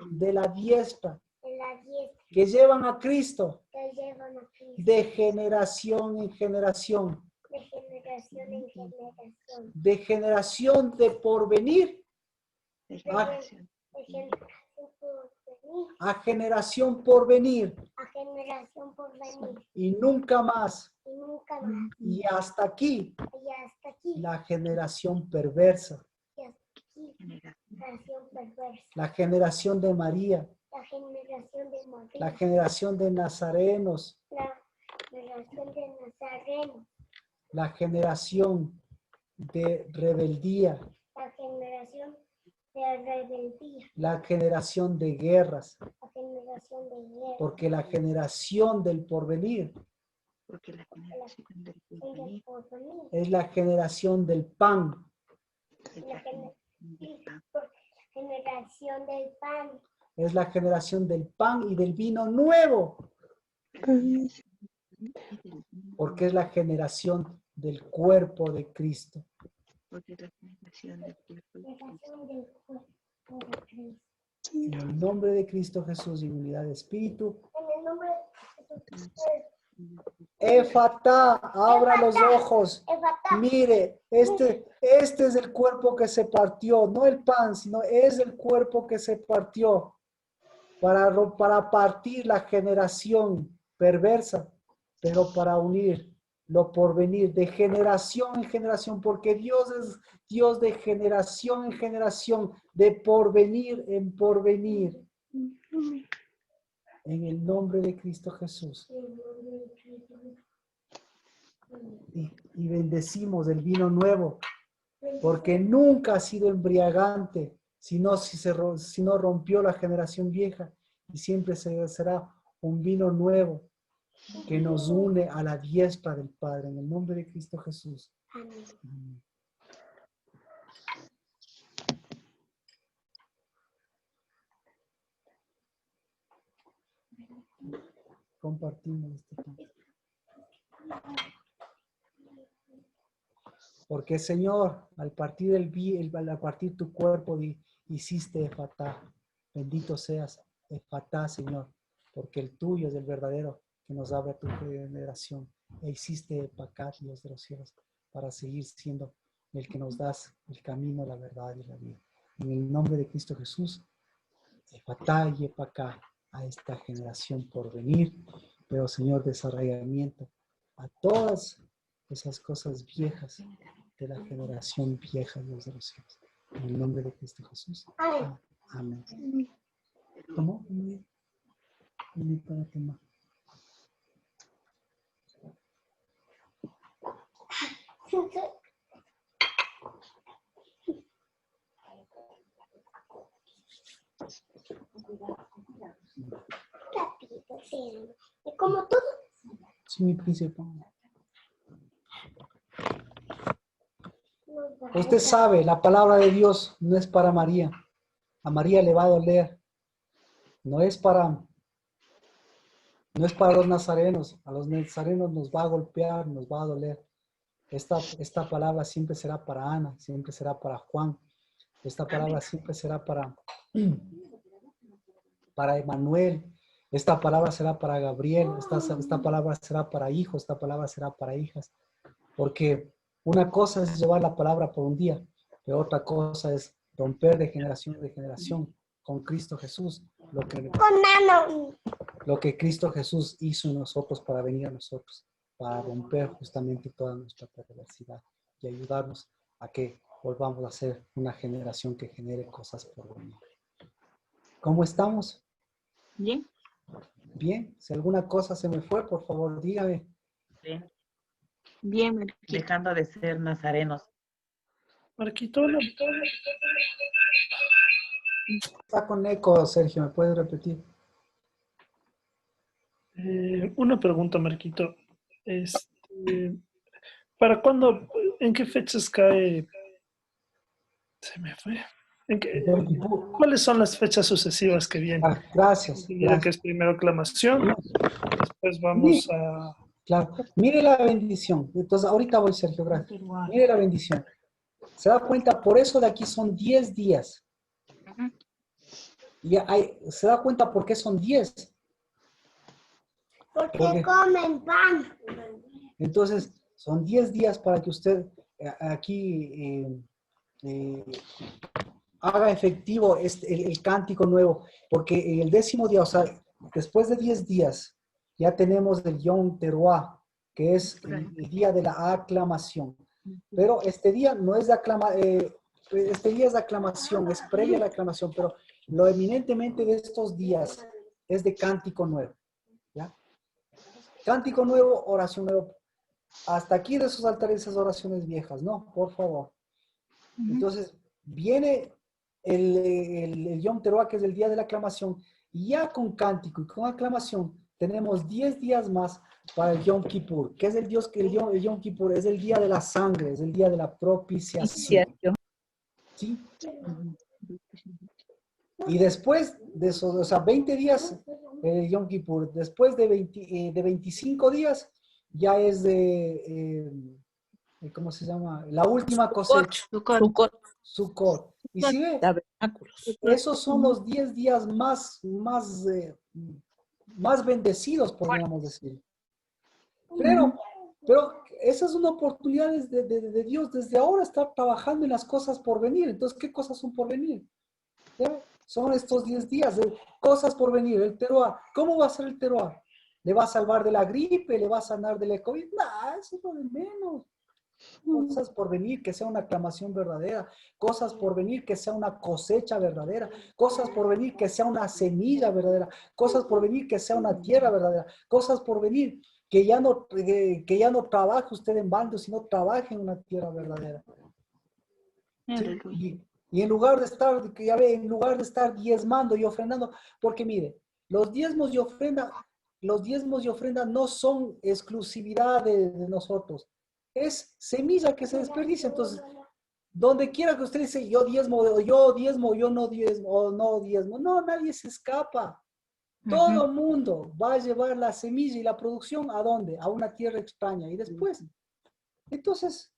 de la diestra, que llevan a Cristo de generación en generación, de generación de porvenir a generación por venir, y nunca más, y hasta aquí, la generación perversa, la generación de María, la generación de nazarenos, la generación de rebeldía, la generación de guerras, porque la generación del porvenir es la generación del pan, es la generación del pan y del vino nuevo, porque es la generación del cuerpo de Cristo. Porque la generación del cuerpo de Cristo. Del cuerpo de Cristo. En el nombre de Cristo Jesús y unidad de espíritu. En el nombre de Jesús. Efatá, abra los ojos. Efatá. Mire, este es el cuerpo que se partió, no el pan, sino es el cuerpo que se partió para partir la generación perversa, pero para unir lo porvenir de generación en generación, porque Dios es Dios de generación en generación, de porvenir en porvenir. En el nombre de Cristo Jesús. Y bendecimos el vino nuevo, porque nunca ha sido embriagante, sino rompió la generación vieja, y siempre será un vino nuevo que nos une a la diestra del Padre, en el nombre de Cristo Jesús. Amén. Compartimos este pan. Porque, Señor, al partir tu cuerpo hiciste Efatá. Bendito seas, Efatá, Señor, porque el tuyo es el verdadero que nos abre a tu generación. E hiciste Epacá, Dios de los cielos, para seguir siendo el que nos das el camino, la verdad y la vida. En el nombre de Cristo Jesús, Efatá y Epacá a esta generación por venir, pero, Señor, desarraigamiento a todas esas cosas viejas de la generación vieja, Dios de los cielos. En el nombre de Cristo Jesús. Amén. ¿Cómo? Amén. Para tomar. Como todo. Sí, mi príncipe. Usted sabe, la palabra de Dios no es para María. A María le va a doler. No es para los nazarenos. A los nazarenos nos va a golpear, nos va a doler. Esta palabra siempre será para Ana, siempre será para Juan. Esta palabra siempre será para Emanuel. Esta palabra será para Gabriel. Esta palabra será para hijos. Esta palabra será para hijas. Porque una cosa es llevar la palabra por un día, pero otra cosa es romper de generación en generación con Cristo Jesús. Lo que Cristo Jesús hizo en nosotros para venir a nosotros, para romper justamente toda nuestra perversidad y ayudarnos a que volvamos a ser una generación que genere cosas por venir. ¿Cómo estamos? Bien. Bien. Si alguna cosa se me fue, por favor, dígame. Bien. Bien, Marquito. Dejando de ser nazarenos. Marquito, Está con eco, Sergio, ¿me puedes repetir? una pregunta, Marquito. ¿Para cuándo, en qué fechas cae? Se me fue. ¿Cuáles son las fechas sucesivas que vienen? Gracias. Que es primero aclamación, después vamos a... Claro, mire la bendición. Entonces, ahorita voy, Sergio, gracias. Mire la bendición. ¿Se da cuenta? Por eso de aquí son 10 días. Y ¿se da cuenta por qué son 10? Porque comen pan. Entonces, son 10 días para que usted aquí haga efectivo el cántico nuevo. Porque en el 10º día, o sea, después de 10 días, ya tenemos el Yom Teruah, que es el día de la aclamación. Pero este día no es de este día es de aclamación, es previa a la aclamación, pero lo eminentemente de estos días es de cántico nuevo. ¿Ya? Cántico nuevo, oración nueva. Hasta aquí de esos altares, esas oraciones viejas, ¿no? Por favor. Entonces, viene el Yom Teruah, que es el día de la aclamación, y ya con cántico y con aclamación tenemos 10 días más para el Yom Kippur. ¿Qué es el Yom Kippur? Es el día de la sangre, es el día de la propiciación. ¿Sí? Y después de esos, o sea, 20 días Yom Kippur, después de 25 días, ya es de, ¿cómo se llama? La última cosecha. Sukkot. Y si ve, esos son los 10 días más bendecidos, podríamos decir. Pero esa es una oportunidad de Dios desde ahora estar trabajando en las cosas por venir. Entonces, ¿qué cosas son por venir? ¿Ya? Son estos 10 días de cosas por venir. El teruá. ¿Cómo va a ser el teruá? ¿Le va a salvar de la gripe? ¿Le va a sanar de la COVID? No, eso es lo de menos. Cosas por venir, que sea una aclamación verdadera. Cosas por venir, que sea una cosecha verdadera. Cosas por venir, que sea una semilla verdadera. Cosas por venir, que sea una tierra verdadera. Cosas por venir, que ya no trabaje usted en balde, sino trabaje en una tierra verdadera. ¿Sí? Y en lugar de estar diezmando y ofrendando, porque mire, los diezmos y ofrenda no son exclusividad de nosotros. Es semilla que se desperdicia. Entonces, donde quiera que usted dice, yo diezmo, yo no diezmo. No, nadie se escapa. Todo mundo va a llevar la semilla y la producción ¿a dónde? A una tierra extraña. Y después, entonces,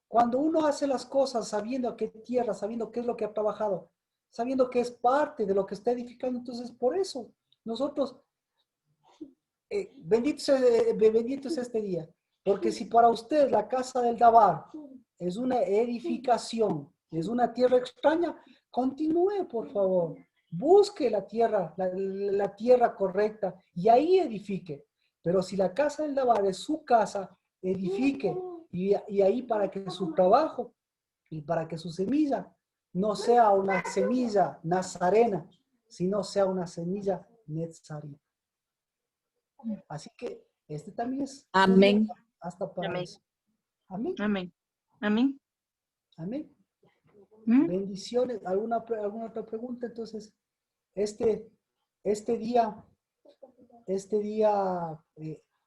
cuando uno hace las cosas sabiendo a qué tierra, sabiendo qué es lo que ha trabajado, sabiendo que es parte de lo que está edificando, entonces por eso nosotros, bendito es este día. Porque si para usted la casa del Dabar es una edificación, es una tierra extraña, continúe, por favor. Busque la tierra correcta y ahí edifique. Pero si la casa del Dabar es su casa, edifique. Y ahí para que su trabajo y para que su semilla no sea una semilla nazarena, sino sea una semilla netzarita. Así que este también es... Amén. Hasta para Amén. eso. Amén. Amén. Amén. Amén. Bendiciones. ¿Alguna otra pregunta? Entonces, este día,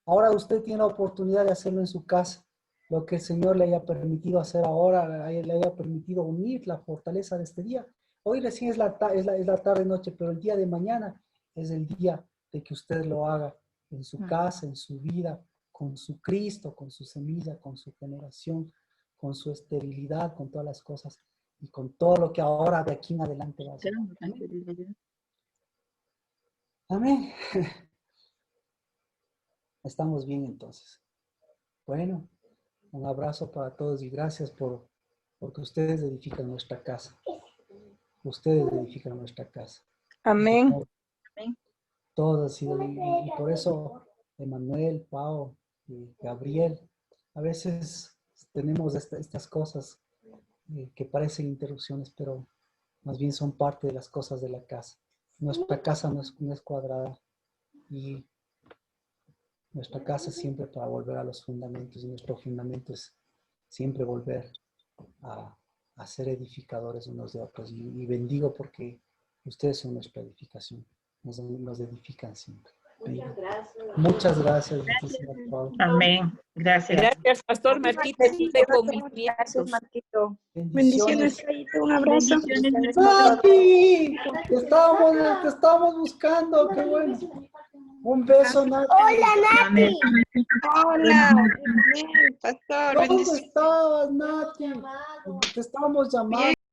ahora usted tiene la oportunidad de hacerlo en su casa. Lo que el Señor le haya permitido hacer ahora, le haya permitido unir la fortaleza de este día. Hoy recién es la tarde-noche, pero el día de mañana es el día de que usted lo haga en su casa, en su vida, con su Cristo, con su semilla, con su generación, con su esterilidad, con todas las cosas y con todo lo que ahora de aquí en adelante va a ser. Amén. Estamos bien entonces. Bueno, un abrazo para todos y gracias porque ustedes edifican nuestra casa. Ustedes edifican nuestra casa. Amén. Todos y por eso Emanuel, Pau y Gabriel, a veces tenemos estas cosas que parecen interrupciones, pero más bien son parte de las cosas de la casa. Nuestra casa no es cuadrada y nuestra casa es siempre para volver a los fundamentos y nuestro fundamento es siempre volver a ser edificadores unos de otros y bendigo porque ustedes son nuestra edificación, nos edifican siempre. Muchas gracias. Amén. Gracias. Gracias, Pastor Marquito. Gracias, Marquito. Bendiciones. Un abrazo. Nati, te estábamos buscando, qué bueno. Un beso, Nati. Hola, Nati. Hola. Pastor. ¿Dónde estabas, Nati? Te estábamos llamando.